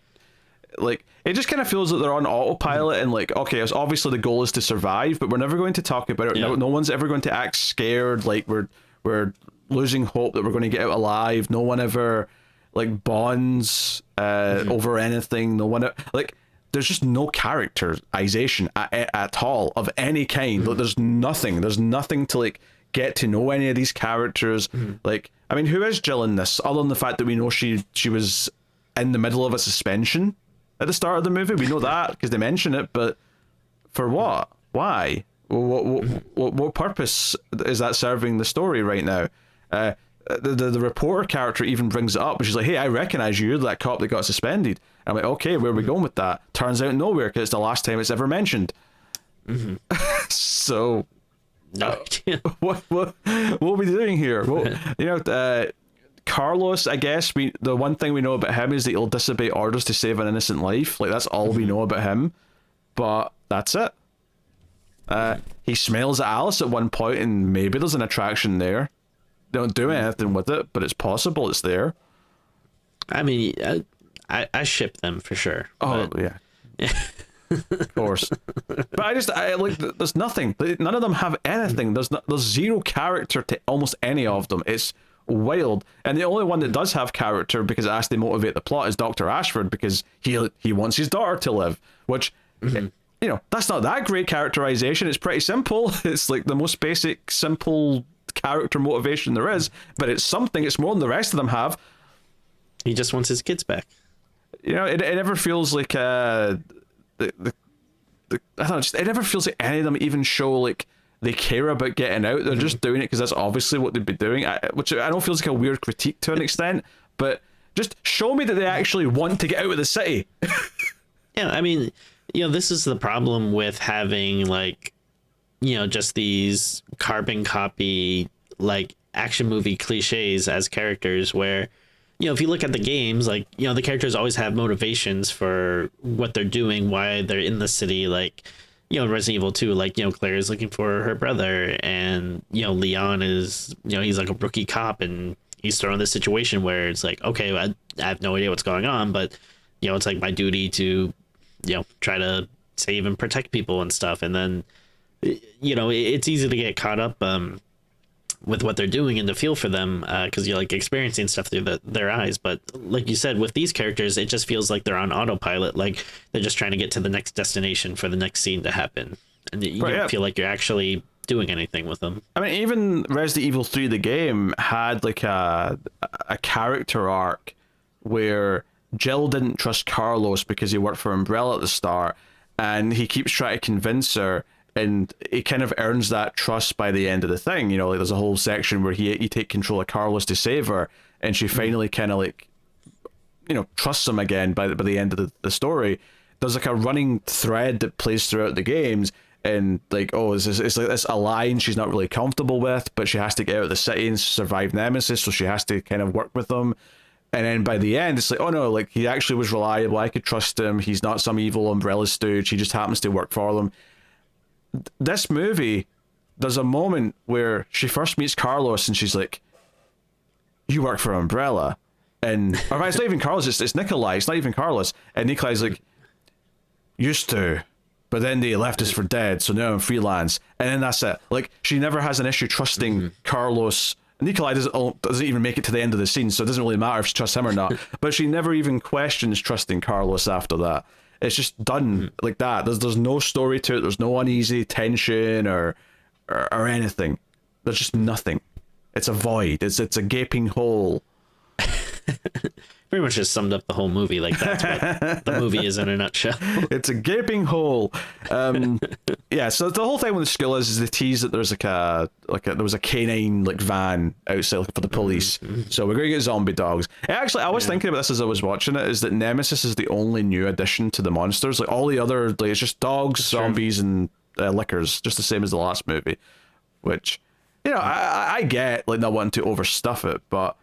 like, it just kind of feels that they're on autopilot and like, okay, it's obviously the goal is to survive, but we're never going to talk about it. Yeah. No one's ever going to act scared, like we're losing hope that we're going to get out alive. No one ever like bonds over anything. No one like, there's just no characterization at all of any kind. Like, there's nothing to like get to know any of these characters. Like, I mean, who is Jill in this, other than the fact that we know she was in the middle of a suspension at the start of the movie? We know that because they mention it, but for what? Why? What purpose is that serving the story right now? The reporter character even brings it up, but she's like, hey, I recognize you. You're that cop that got suspended. I'm like, okay, where are we going with that? Turns out nowhere, because it's the last time it's ever mentioned. So No. what are we doing here? Well, you know, Carlos, I guess the one thing we know about him is that he'll disobey orders to save an innocent life. Like, that's all we know about him, but that's it. He smells at Alice at one point, and maybe there's an attraction there. They don't do anything with it, but it's possible it's there. I mean, I ship them for sure. Oh, yeah. Of course. But I like, there's nothing. None of them have anything. There's zero character to almost any of them. It's wild. And the only one that does have character, because it has to motivate the plot, is Dr. Ashford, because he wants his daughter to live, which, you know, that's not that great characterization. It's pretty simple. It's like the most basic, simple character motivation there is, but it's something. It's more than the rest of them have. He just wants his kids back. You know, it never feels like I don't know, it never feels like any of them even show like they care about getting out. They're just doing it because that's obviously what they'd be doing, which I know feels like a weird critique to an extent, but just show me that they actually want to get out of the city. Yeah, I mean, you know, this is the problem with having, like, you know, just these carbon copy, like, action movie cliches as characters, where, you know, if you look at the games, like, you know, the characters always have motivations for what they're doing, why they're in the city. Like, you know, Resident Evil 2, like, you know, Claire is looking for her brother, and, you know, Leon is, you know, he's like a rookie cop, and he's thrown in this situation where it's like, okay, I have no idea what's going on, but, you know, it's like my duty to, you know, try to save and protect people and stuff. And then, you know, it's easy to get caught up with what they're doing and to feel for them, because you're like experiencing stuff through their eyes. But like you said, with these characters, it just feels like they're on autopilot, like they're just trying to get to the next destination for the next scene to happen, and you don't feel like you're actually doing anything with them. I mean, even Resident Evil 3, the game, had like a character arc where Jill didn't trust Carlos because he worked for Umbrella at the start, and he keeps trying to convince her, and he kind of earns that trust by the end of the thing. You know, like, there's a whole section where he take control of Carlos to save her, and she finally kind of, like, you know, trusts him again by the end of the story. There's like a running thread that plays throughout the games, and like, oh, it's like this alliance she's not really comfortable with, but she has to get out of the city and survive Nemesis, so she has to kind of work with them. And then by the end, it's like, oh no, like, he actually was reliable. I could trust him. He's not some evil Umbrella stooge. He just happens to work for them. This movie, there's a moment where she first meets Carlos and she's like, you work for Umbrella. And, or it's not even Carlos, it's Nikolai. It's not even Carlos. And Nikolai's like, used to, but then they left us for dead, so now I'm freelance. And then that's it. Like, she never has an issue trusting Carlos. Nikolai doesn't even make it to the end of the scene, so it doesn't really matter if she trusts him or not. But she never even questions trusting Carlos after that. It's just done like that. There's no story to it. There's no uneasy tension or anything. There's just nothing. It's a void. It's a gaping hole. Pretty much just summed up the whole movie. Like, that's what the movie is in a nutshell. It's a gaping hole. Yeah, so the whole thing with the school is the tease that there's there was a canine like van outside for the police. So we're gonna get zombie dogs. Actually, I was thinking about this as I was watching it, is that Nemesis is the only new addition to the monsters. Like, all the other, like, it's just dogs, zombies, and lickers, just the same as the last movie. Which, you know, I get, like, not wanting to overstuff it, but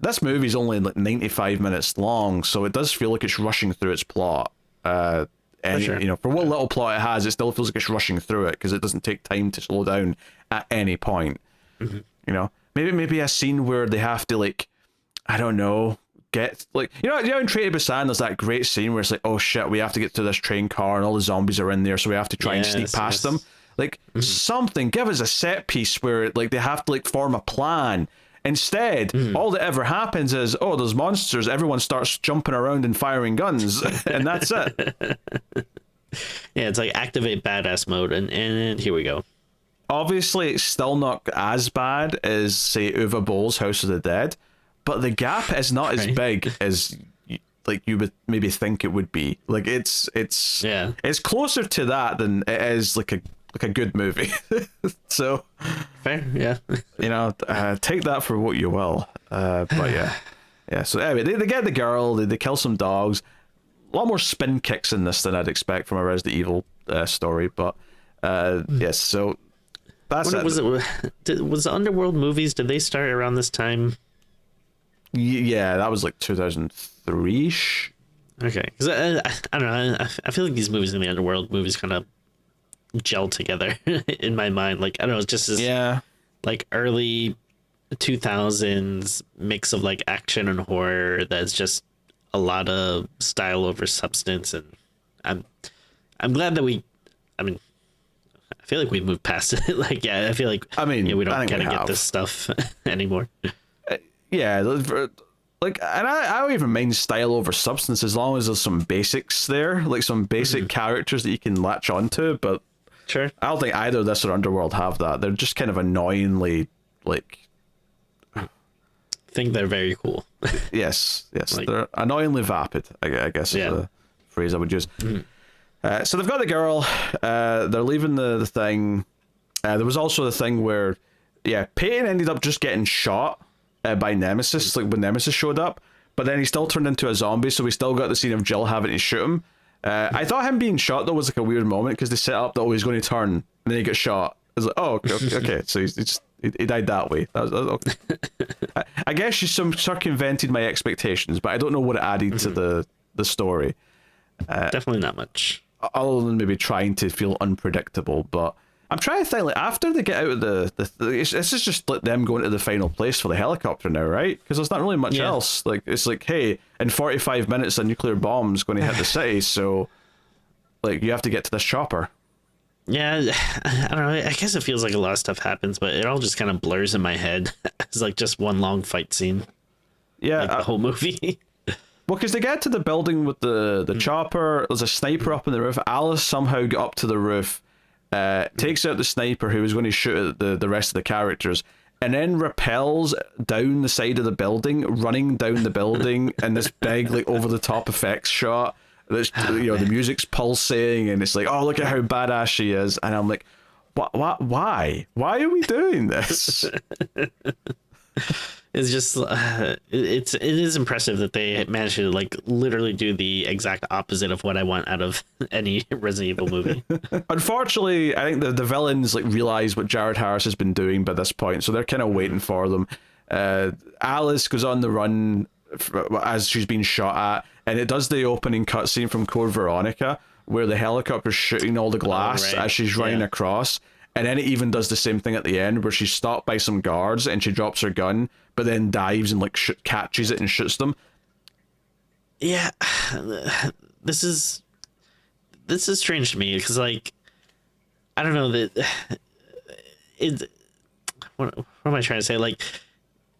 this movie's only like 95 minutes long, so it does feel like it's rushing through its plot. And you know, for what little plot it has, it still feels like it's rushing through it because it doesn't take time to slow down at any point. You know, maybe a scene where they have to like, I don't know, get like, in Train to Busan there's that great scene where it's like, oh shit, we have to get to this train car and all the zombies are in there, so we have to try and sneak past them. Like something, give us a set piece where like they have to like form a plan. Instead, all that ever happens is, oh, there's monsters, everyone starts jumping around and firing guns, and that's it. Yeah, it's like activate badass mode, and here we go. Obviously, it's still not as bad as, say, Uwe Boll's House of the Dead, but the gap is not as big as like you would maybe think it would be. Like it's closer to that than it is like a good movie. So fair, yeah. Take that for what you will. But yeah. So anyway, they get the girl, they kill some dogs. A lot more spin kicks in this than I'd expect from a Resident Evil story. But yes, so that's it. Was the Underworld movies? Did they start around this time? Yeah, that was like 2003-ish. Okay, because I don't know. I feel like these movies in the Underworld movies kind of gel together in my mind. Like, I don't know, it's just this like early 2000s mix of like action and horror that's just a lot of style over substance, and I'm glad that I feel like we've moved past it. Like, I feel like we don't kind of get this stuff anymore. Yeah, like, and I don't even mind style over substance as long as there's some basics there, like some basic characters that you can latch onto. But sure, I don't think either this or Underworld have that. They're just kind of annoyingly like. I think they're very cool. yes, like, they're annoyingly vapid, I guess is the phrase I would use. So they've got the girl. They're leaving the thing. There was also the thing where, Peyton ended up just getting shot by Nemesis, like when Nemesis showed up, but then he still turned into a zombie, so we still got the scene of Jill having to shoot him. I thought him being shot though was like a weird moment because they set up that he's going to turn and then he gets shot. I was like, oh, okay. So he died that way. That was okay. I guess she circumvented my expectations, but I don't know what it added to the story. Definitely not much. Other than maybe trying to feel unpredictable, but I'm trying to think, like, after they get out of this is just like them going to the final place for the helicopter now, right? Because there's not really much else. Like, it's like, hey, in 45 minutes a nuclear bomb's going to hit the city, so like you have to get to this chopper. Yeah, I don't know. I guess it feels like a lot of stuff happens, but it all just kind of blurs in my head. It's like just one long fight scene. Yeah, like the whole movie. Well, because they get to the building with the chopper, there's a sniper up on the roof. Alice somehow got up to the roof, takes out the sniper who was going to shoot at the rest of the characters, and then rappels down the side of the building, running down the building in this big, like, over-the-top effects shot. That's, the music's pulsating, and it's like, oh, look at how badass she is. And I'm like, what? Why are we doing this? It's just it is impressive that they managed to like literally do the exact opposite of what I want out of any Resident Evil movie. Unfortunately, I think the villains like realize what Jared Harris has been doing by this point, so they're kind of waiting for them. Alice goes on the run as she's being shot at, and it does the opening cutscene from Code Veronica where the helicopter's shooting all the glass as she's running across. And then it even does the same thing at the end where she's stopped by some guards and she drops her gun, but then dives and like catches it and shoots them. Yeah, this is strange to me because, like, I don't know that what am I trying to say? Like,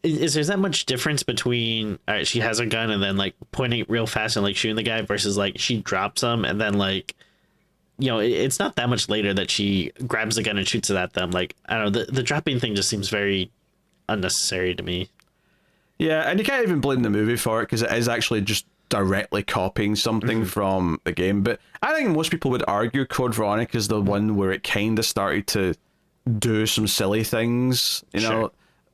is there that much difference between, all right, she has her gun and then like pointing it real fast and like shooting the guy versus like she drops him and then like, it's not that much later that she grabs the gun and shoots it at them. Like, I don't know, the dropping thing just seems very unnecessary to me. Yeah, and you can't even blame the movie for it because it is actually just directly copying something from the game. But I think most people would argue Code Veronica is the one where it kind of started to do some silly things,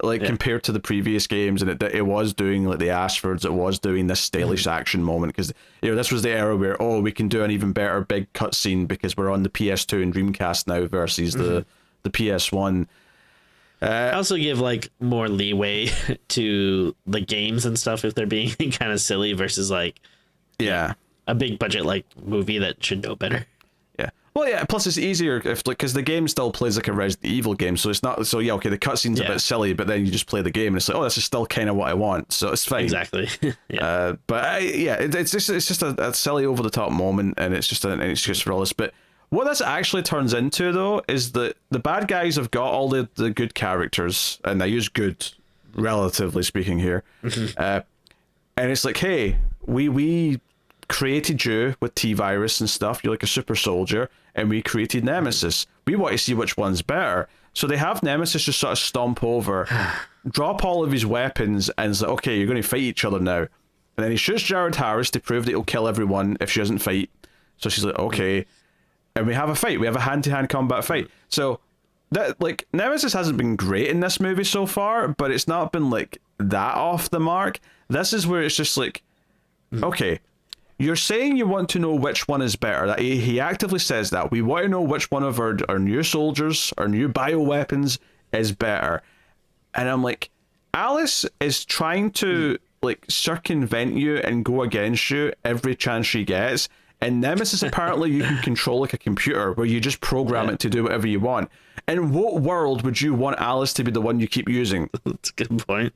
compared to the previous games, and it was doing like the Ashfords, it was doing this stylish action moment because this was the era where we can do an even better big cutscene because we're on the PS2 and Dreamcast now versus the PS1. I also give like more leeway to the games and stuff if they're being kind of silly versus like a big budget like movie that should know better. Yeah. Well, yeah. Plus, it's easier if because the game still plays like a Resident Evil game, so it's not. So yeah, okay, the cutscene's a bit silly, but then you just play the game, and it's like, oh, this is still kind of what I want, so it's fine. Exactly. Yeah. It's just a silly over the top moment, and it's just an excuse for all this. But what this actually turns into, though, is that the bad guys have got all the good characters, and I use good, relatively speaking here, and it's like, hey, we created you with T-Virus and stuff. You're like a super soldier, and we created Nemesis. We want to see which one's better. So they have Nemesis just sort of stomp over, drop all of his weapons, and it's like, okay, you're going to fight each other now. And then he shoots Jared Harris to prove that he'll kill everyone if she doesn't fight. So she's like, okay. And we have a fight. We have a hand-to-hand combat fight. So that, like, Nemesis hasn't been great in this movie so far, but it's not been like that off the mark. This is where it's just like, okay, you're saying you want to know which one is better. That he actively says that. We want to know which one of our new soldiers, our new bioweapons is better. And I'm like, Alice is trying to like circumvent you and go against you every chance she gets. And Nemesis, apparently you can control like a computer where you just program it to do whatever you want. In what world would you want Alice to be the one you keep using? That's a good point.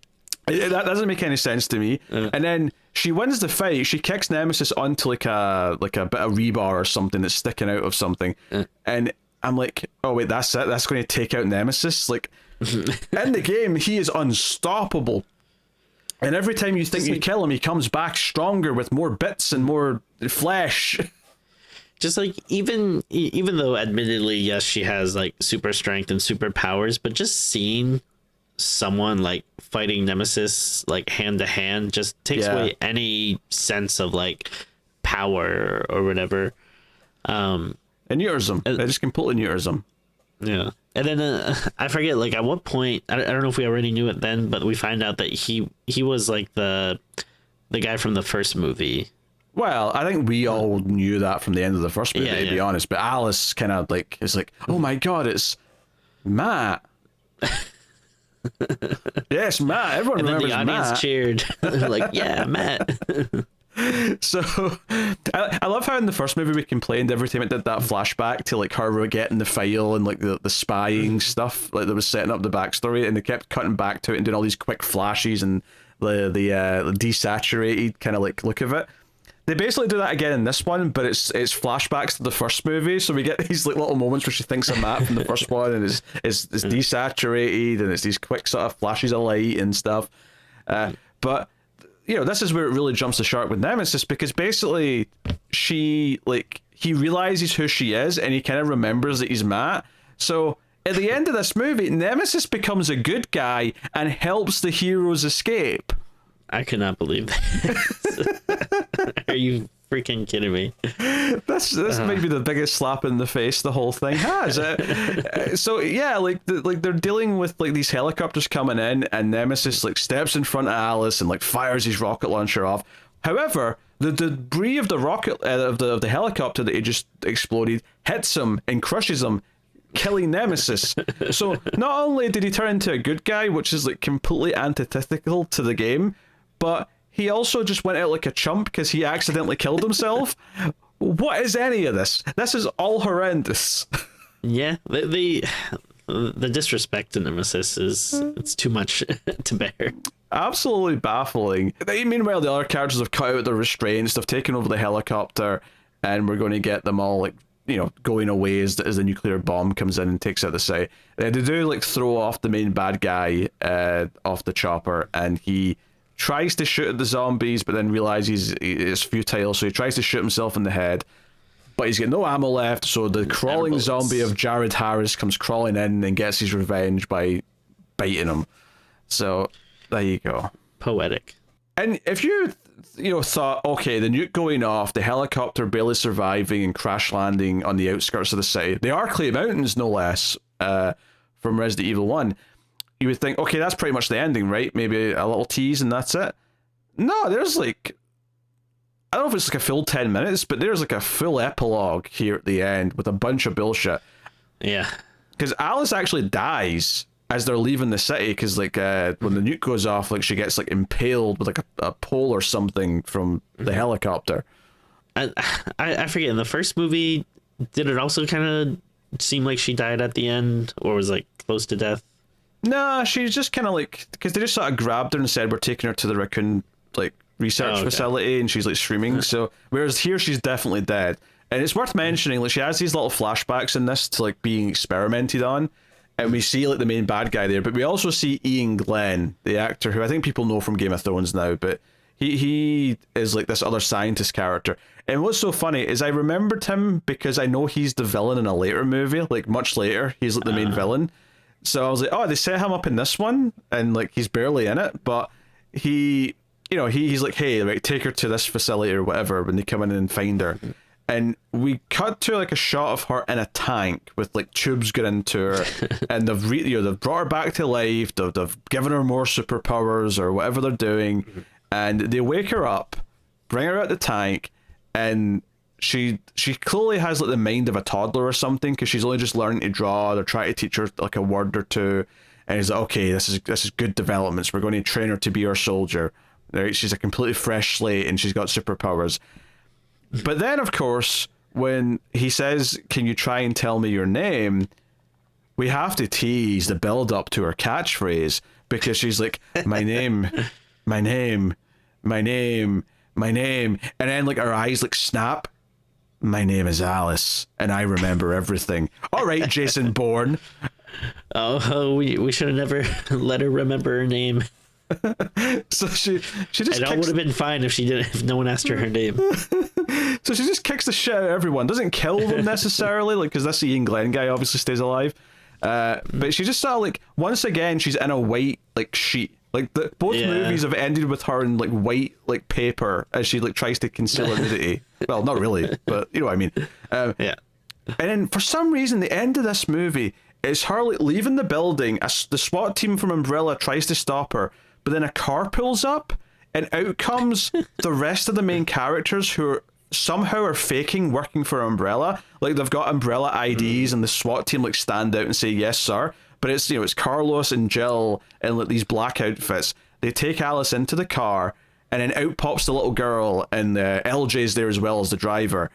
That doesn't make any sense to me. And then she wins the fight. She kicks Nemesis onto like a bit of rebar or something that's sticking out of something. And I'm like, oh wait, that's it. That's going to take out Nemesis. Like in the game, he is unstoppable. And every time you think you kill him, he comes back stronger with more bits and more flesh. Just like even though admittedly, yes, she has like super strength and super powers, but just seeing someone like fighting Nemesis like hand to hand just takes away any sense of like power or whatever. It neuters him. It just completely neuters him. Yeah. And then I forget, like, at what point, I don't know if we already knew it then, but we find out that he was like the guy from the first movie. Well, I think we all knew that from the end of the first movie, to be honest. But Alice kind of like is like, oh my god, it's Matt. Yes, Matt. Everyone and remembers then the audience Matt. Cheered. Like, yeah, Matt. So I love how in the first movie we complained every time it did that flashback to like her getting the file and like the spying stuff, like that was setting up the backstory, and they kept cutting back to it and doing all these quick flashes and the desaturated kind of like look of it. They basically do that again in this one, but it's flashbacks to the first movie, so we get these like little moments where she thinks of Matt from the first one, and it's desaturated, and it's these quick sort of flashes of light and stuff. But you know, this is where it really jumps the shark with Nemesis, because basically he realizes who she is, and he kind of remembers that he's Matt. So at the end of this movie, Nemesis becomes a good guy and helps the heroes escape. I cannot believe that. Are you freaking kidding me? This might be the biggest slap in the face the whole thing has. So yeah, like they're dealing with like these helicopters coming in, and Nemesis like steps in front of Alice and like fires his rocket launcher off. However, the debris of the rocket of the helicopter that he just exploded hits him and crushes him, killing Nemesis. So not only did he turn into a good guy, which is like completely antithetical to the game, but he also just went out like a chump because he accidentally killed himself. What is any of this? This is all horrendous. Yeah, the disrespect to Nemesis it's too much to bear. Absolutely baffling. Meanwhile, the other characters have cut out their restraints, they've taken over the helicopter, and we're going to get them all like, you know, going away as the nuclear bomb comes in and takes out the site. They do like throw off the main bad guy off the chopper, and he tries to shoot at the zombies, but then realizes it's futile, so he tries to shoot himself in the head, but he's got no ammo left, so the crawling zombie of Jared Harris comes crawling in and gets his revenge by biting him. So there you go. Poetic. And if you thought, okay, the nuke going off, the helicopter barely surviving and crash landing on the outskirts of the city, the Arklay Mountains no less, from Resident Evil 1, you would think, okay, that's pretty much the ending, right? Maybe a little tease and that's it. No, there's like, I don't know if it's like a full 10 minutes, but there's like a full epilogue here at the end with a bunch of bullshit. Yeah. Because Alice actually dies as they're leaving the city, because like when the nuke goes off, like she gets like impaled with like a pole or something from the helicopter. I forget, in the first movie, did it also kind of seem like she died at the end, or was like close to death? Nah, she's just kind of like, because they just sort of grabbed her and said we're taking her to the raccoon like research facility, and she's like screaming. So whereas here she's definitely dead. And it's worth mentioning, like, she has these little flashbacks in this to like being experimented on, and we see like the main bad guy there, but we also see Ian Glenn, the actor who I think people know from Game of Thrones now, but he is like this other scientist character. And what's so funny is I remembered him because I know he's the villain in a later movie, like much later. He's like the main villain. So I was like, oh, they set him up in this one, and like he's barely in it, but he, you know, he's like, hey, like, take her to this facility or whatever when they come in and find her. And we cut to like a shot of her in a tank with like tubes going into her, and they've brought her back to life. They've given her more superpowers or whatever they're doing, and they wake her up, bring her out the tank, and she clearly has like the mind of a toddler or something, because she's only just learning to draw. They're trying to teach her like a word or two, and he's like, okay, this is good developments. We're going to train her to be our soldier. Right? She's a completely fresh slate, and she's got superpowers. But then, of course, when he says, can you try and tell me your name, we have to tease the build-up to her catchphrase, because she's like, my name, my name, my name, my name. And then, like, her eyes, like, snap. My name is Alice, and I remember everything. All right, Jason Bourne. We should have never let her remember her name. So she just. It all would have been fine if no one asked her name. So she just kicks the shit out of everyone. Doesn't kill them necessarily, like, because this Ian Glenn guy obviously stays alive. But she just sort of like, once again, she's in a white like sheet. Like both movies have ended with her in like white like paper as she like tries to conceal her nudity. Well, not really, but you know what I mean. Yeah. And then for some reason, the end of this movie is her like leaving the building. The SWAT team from Umbrella tries to stop her, but then a car pulls up, and out comes the rest of the main characters who somehow are faking working for Umbrella. Like, they've got Umbrella IDs, and the SWAT team like stand out and say, yes, sir. But it's, you know, it's Carlos and Jill in like these black outfits. They take Alice into the car, and then out pops the little girl, and LJ's there as well as the driver.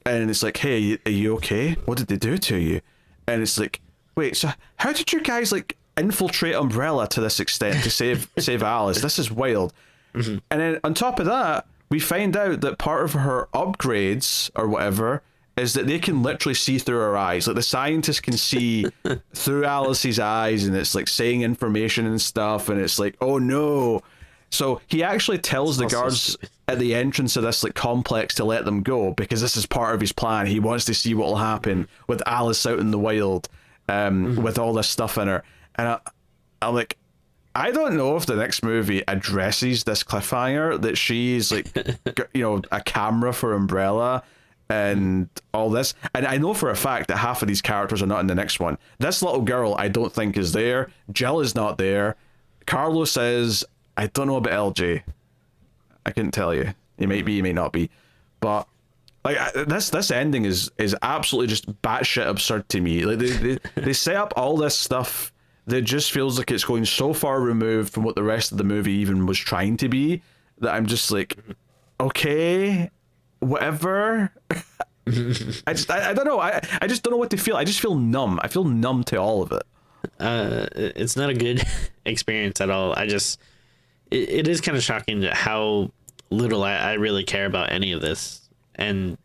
And it's like, hey, are you okay? What did they do to you? And it's like, wait, so how did you guys like infiltrate Umbrella to this extent to save Alice? This is wild. And then on top of that, we find out that part of her upgrades or whatever is that they can literally see through her eyes. Like, the scientists can see through Alice's eyes, and it's like saying information and stuff, and it's like, oh no. So he actually tells the guards at the entrance of this like complex to let them go, because this is part of his plan. He wants to see what will happen with Alice out in the wild, with all this stuff in her. And I'm like, I don't know if the next movie addresses this cliffhanger that she's like, you know, a camera for Umbrella and all this. And I know for a fact that half of these characters are not in the next one. This little girl, I don't think is there. Jill is not there. Carlos is. I don't know about LJ. I couldn't tell you. He might be, he may not be. But like, this ending is absolutely just batshit absurd to me. Like, they set up all this stuff that just feels like it's going so far removed from what the rest of the movie even was trying to be, that I'm just like, okay, whatever. I don't know. I just don't know what to feel. I just feel numb. I feel numb to all of it. It's not a good experience at all. It is kind of shocking how little I really care about any of this. And,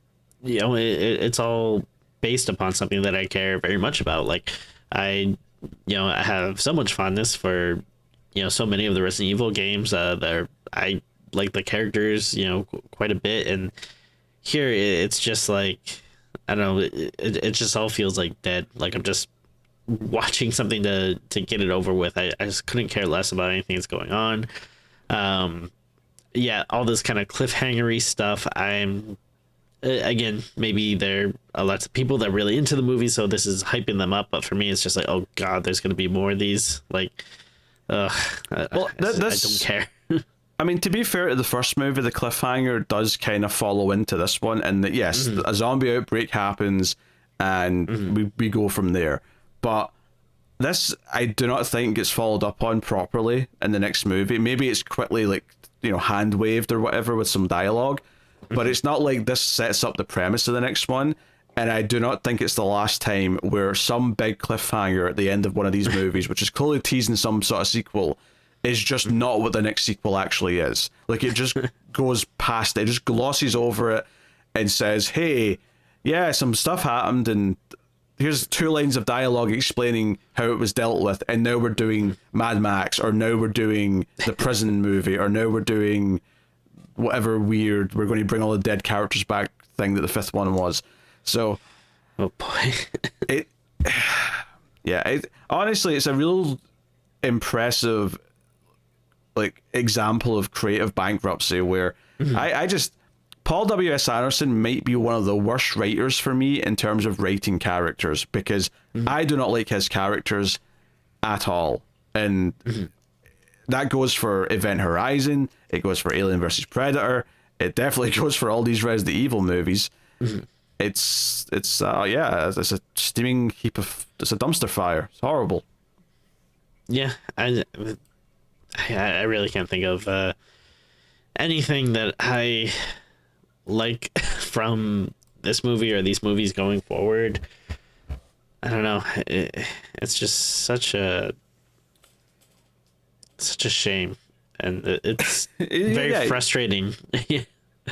you know, it's all based upon something that I care very much about. Like, I have so much fondness for, you know, so many of the Resident Evil games. I like the characters, you know, quite a bit. And here it's just like, I don't know, it just all feels like dead. Like, I'm just watching something to get it over with. I just couldn't care less about anything that's going on. Yeah, all this kind of cliffhangery stuff. Again, maybe there are lots of people that are really into the movie, so this is hyping them up. But for me, it's just like, oh god, there's going to be more of these. Like, I don't care. I mean, to be fair to the first movie, the cliffhanger does kind of follow into this one, and that yes, a zombie outbreak happens, and we go from there. But this, I do not think gets followed up on properly in the next movie. Maybe it's quickly, like, you know, hand waved or whatever with some dialogue. But it's not like this sets up the premise of the next one. and I do not think it's the last time where some big cliffhanger at the end of one of these movies, which is clearly teasing some sort of sequel, is just not what the next sequel actually is. Like, it just goes past it, just glosses over it and says, hey, yeah, some stuff happened, and here's 2 lines of dialogue explaining how it was dealt with, and now we're doing Mad Max, or now we're doing the prison movie, or now we're doing whatever weird, we're going to bring all the dead characters back thing that the 5th one was. So, oh boy. Honestly, it's a real impressive like example of creative bankruptcy where I just Paul W.S. Anderson might be one of the worst writers for me in terms of writing characters, because I do not like his characters at all. And that goes for Event Horizon, it goes for Alien vs. Predator, it definitely goes for all these Resident Evil movies. It's a steaming heap of, it's a dumpster fire. It's horrible. Yeah, I really can't think of anything that I like from this movie or these movies going forward. I don't know. It's just such a shame, and it's very frustrating.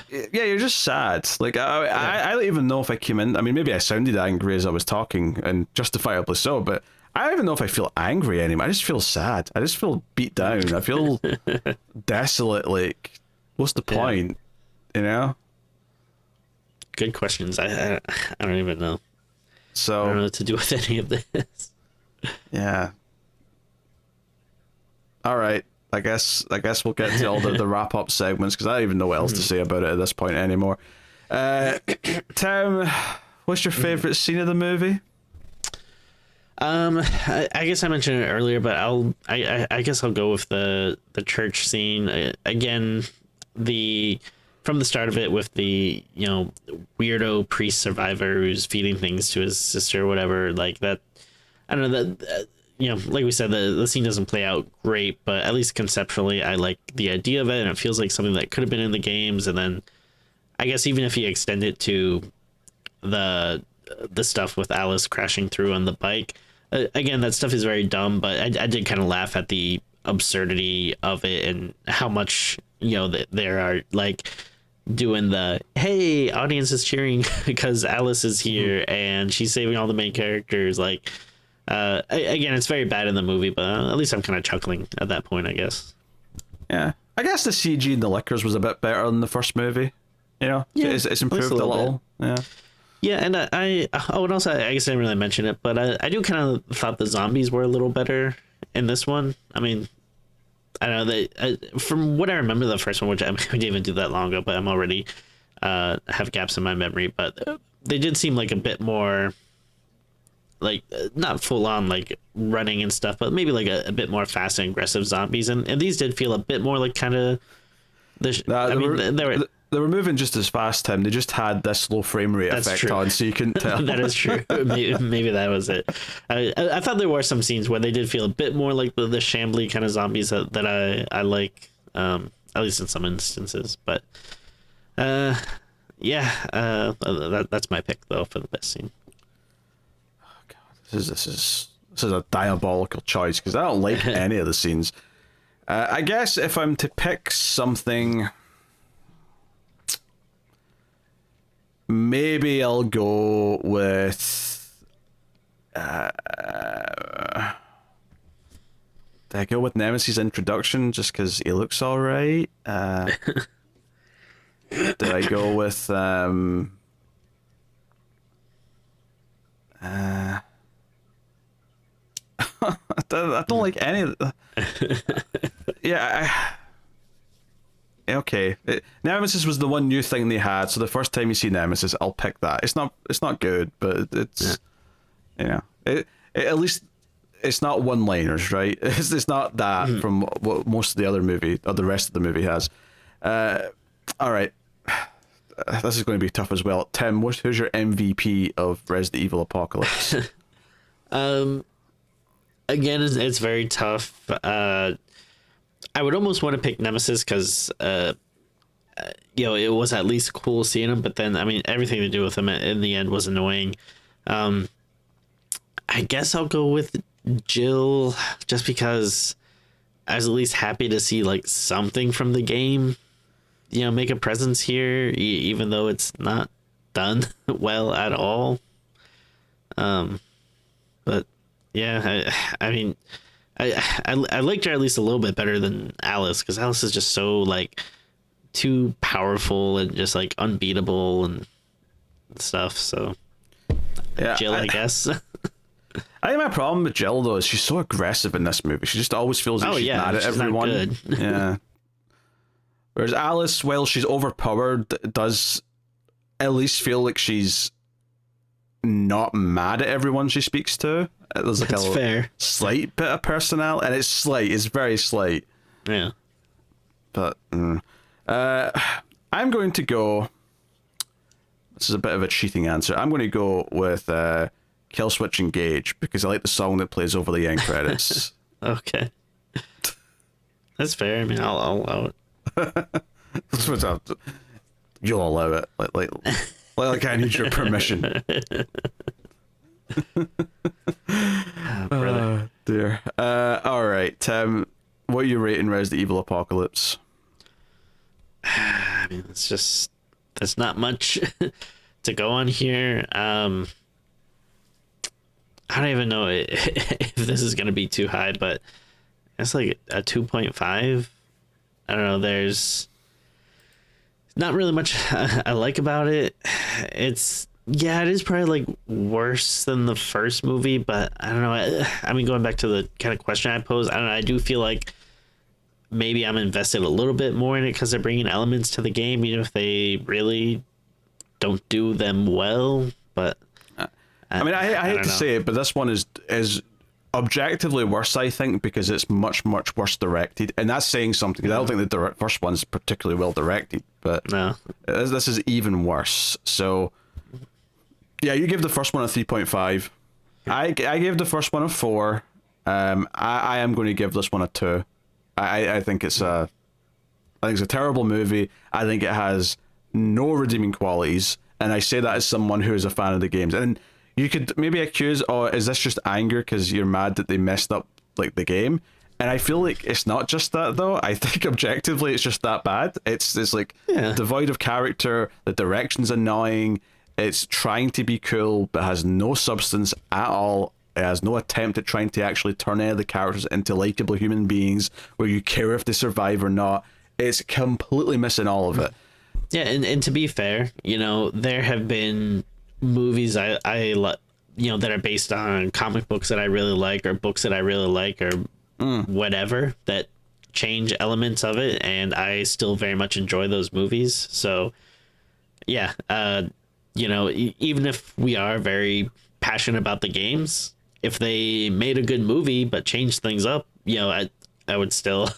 Yeah, you're just sad. Like I don't even know if I came in. I mean, maybe I sounded angry as I was talking, and justifiably so. But I don't even know if I feel angry anymore. I just feel sad. I just feel beat down. I feel desolate. Like, what's the point? You know. Good questions. I don't even know. So I don't know what to do with any of this. Yeah. All right. I guess we'll get to all the wrap up segments, because I don't even know what else to say about it at this point anymore. Tim, what's your favorite scene of the movie? I guess I mentioned it earlier, but I guess I'll go with the church scene again. From the start of it, with the weirdo priest survivor who's feeding things to his sister or whatever, like that. I don't know that. Like we said, the scene doesn't play out great, but at least conceptually, I like the idea of it, and it feels like something that could have been in the games. And then, I guess even if you extend it to the stuff with Alice crashing through on the bike, again, that stuff is very dumb. But I did kind of laugh at the absurdity of it and how much there are like doing the hey, audience is cheering because Alice is here and she's saving all the main characters, like. Again, it's very bad in the movie, but at least I'm kind of chuckling at that point, I guess. Yeah, I guess the CG in the liquors was a bit better than the first movie. It's improved a little. Yeah, and and also I guess I didn't really mention it, but I do kind of thought the zombies were a little better in this one. I mean, I don't know, from what I remember the first one, which I didn't even do that long ago, but I'm already have gaps in my memory, but they did seem like a bit more. Like not full on like running and stuff, but maybe like a bit more fast and aggressive zombies, and these did feel a bit more like kind of they were moving just as fast, Tim. They just had this low frame rate effect on, so you couldn't tell. That is true. Maybe that was it. I thought there were some scenes where they did feel a bit more like the shambly kind of zombies that I like, at least in some instances. But that's my pick though for the best scene. This is a diabolical choice, because I don't like any of the scenes. I guess if I'm to pick something, maybe I'll go with. Did I go with Nemesis' introduction just because he looks alright? Did I go with I don't like any of the... Okay. Nemesis was the one new thing they had, so the first time you see Nemesis, I'll pick that. It's not good, but it's at least it's not one-liners, right? It's not that from what most of the rest of the movie has. All right. This is going to be tough as well. Tim, who's your MVP of Resident Evil Apocalypse? Again, it's very tough. I would almost want to pick Nemesis because, it was at least cool seeing him. But then, I mean, everything to do with him in the end was annoying. I guess I'll go with Jill, just because I was at least happy to see like something from the game, make a presence here, even though it's not done well at all. But yeah, I mean, I liked her at least a little bit better than Alice, because Alice is just so like too powerful and just like unbeatable and stuff. So Yeah, Jill, I guess. I think my problem with Jill, though, is she's so aggressive in this movie. She just always feels like she's mad at she's everyone. not good. Yeah. Whereas Alice, while she's overpowered, does at least feel like she's not mad at everyone she speaks to. There's like That's fair. Slight bit of personality, and it's slight. It's very slight. Yeah. But I'm going to go. This is a bit of a cheating answer. I'm going to go with Kill Switch Engage, because I like the song that plays over the end credits. Okay. That's fair. I mean, I'll allow it. You'll allow it. Like I need your permission. Dear. All right, Tim. What are you rating Resident Evil Apocalypse? I mean, it's just there's not much to go on here. I don't even know if this is gonna be too high, but it's like a 2.5. I don't know. There's not really much I like about it. It is probably like worse than the first movie, but I don't know. I mean, going back to the kind of question I posed, I don't know. I do feel like maybe I'm invested a little bit more in it because they're bringing elements to the game, even if they really don't do them well. But I mean, I hate to say it, but this one is objectively worse, I think, because it's much, much worse directed. And that's saying something, because I don't think the first one's particularly well directed, but no, this is even worse. So, yeah, you give the first one a 3.5. I gave the first one a 4. I am going to give this one a 2. I think it's a terrible movie. I think it has no redeeming qualities, and I say that as someone who is a fan of the games. And you could maybe accuse, is this just anger because you're mad that they messed up like the game? And I feel like it's not just that, though. I think objectively it's just that bad. It's like devoid of character. The direction's annoying. It's trying to be cool but has no substance at all. It has no attempt at trying to actually turn any of the characters into likable human beings where you care if they survive or not. It's completely missing all of it. Yeah, and to be fair, there have been movies that are based on comic books that I really like, or books that I really like, or whatever, that change elements of it, and I still very much enjoy those movies. So yeah, even if we are very passionate about the games, if they made a good movie but changed things up, I would still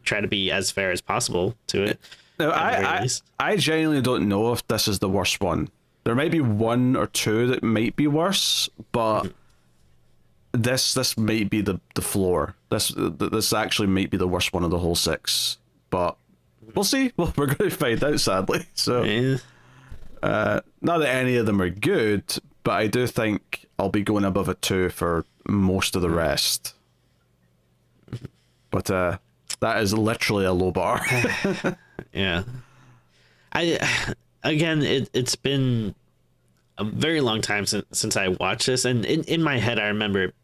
try to be as fair as possible to it. No, I genuinely don't know if this is the worst one. There might be one or two that might be worse, but this might be the floor. This actually might be the worst one of the whole 6. But we'll see. Well, we're going to find out, sadly. So, not that any of them are good, but I do think I'll be going above a 2 for most of the rest. But that is literally a low bar. Yeah. It's been a very long time since I watched this, and in my head I remember it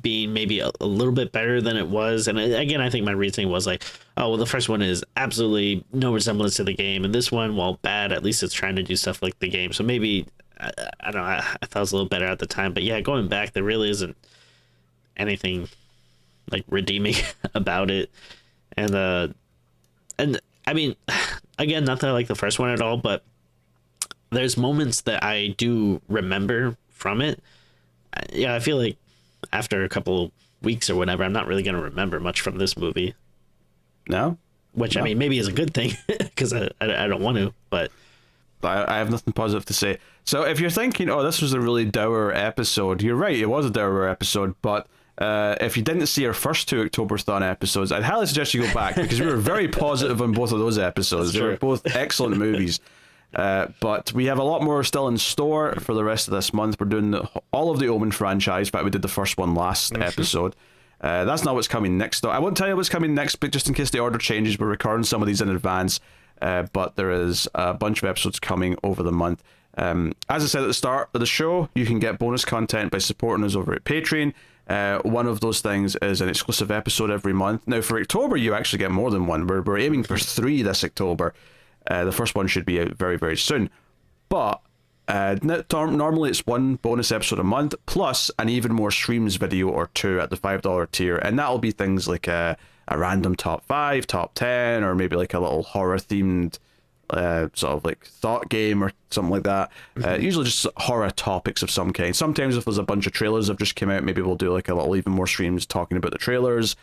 being maybe a little bit better than it was. And again, I think my reasoning was like, oh well, the first one is absolutely no resemblance to the game, and this one, while bad, at least it's trying to do stuff like the game. So maybe I don't know, I thought it was a little better at the time. But yeah, going back, there really isn't anything like redeeming about it. And I mean, again, not that I like the first one at all, but there's moments that I do remember from it. Yeah, I feel like after a couple weeks or whatever, I'm not really going to remember much from this movie. No? Which, I mean, maybe is a good thing, because I don't want to, but... I have nothing positive to say. So if you're thinking, this was a really dour episode, you're right, it was a dour episode, but If you didn't see our first two Octoberthon episodes, I'd highly suggest you go back because we were very positive on both of those episodes. They were both excellent movies. But we have a lot more still in store for the rest of this month. We're doing all of the Omen franchise. In fact, we did the first one last episode. That's not what's coming next, though. I won't tell you what's coming next, but just in case the order changes, we're recording some of these in advance. But there is a bunch of episodes coming over the month. As I said at the start of the show, you can get bonus content by supporting us over at Patreon. One of those things is an exclusive episode every month. Now, for October, you actually get more than one. We're aiming for 3 this October. The first one should be out very, very soon. But normally it's one bonus episode a month, plus an even more streams video or 2 at the $5 tier. And that'll be things like a random top 5, top 10, or maybe like a little horror-themed sort of like thought game or something like that. Usually just horror topics of some kind. Sometimes if there's a bunch of trailers that have just come out, maybe we'll do like a little even more streams talking about the trailers,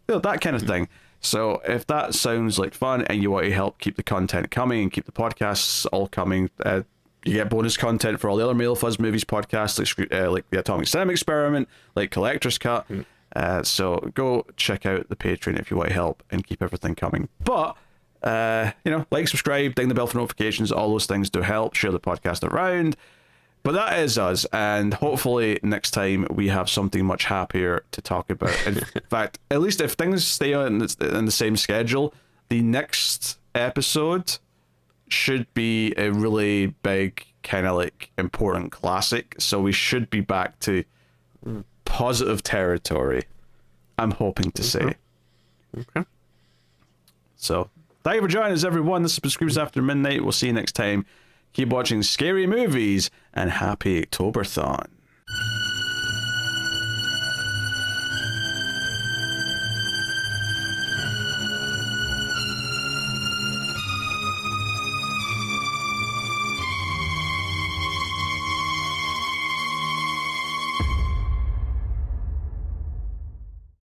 that kind of thing. So if that sounds like fun and you want to help keep the content coming and keep the podcasts all coming, you get bonus content for all the other Male Fuzz Movies podcasts, like the Atomic Cinema Experiment, like Collector's Cut. So go check out the Patreon if you want to help and keep everything coming. But like, subscribe, ding the bell for notifications, all those things do help. Share the podcast around. But that is us, and hopefully next time we have something much happier to talk about. In fact, at least if things stay on the same schedule, the next episode should be a really big, kind of like important classic. So we should be back to positive territory, I'm hoping to say. Okay. So thank you for joining us, everyone. This is Prescriptions After Midnight. We'll see you next time. Keep watching scary movies and happy Octoberthon.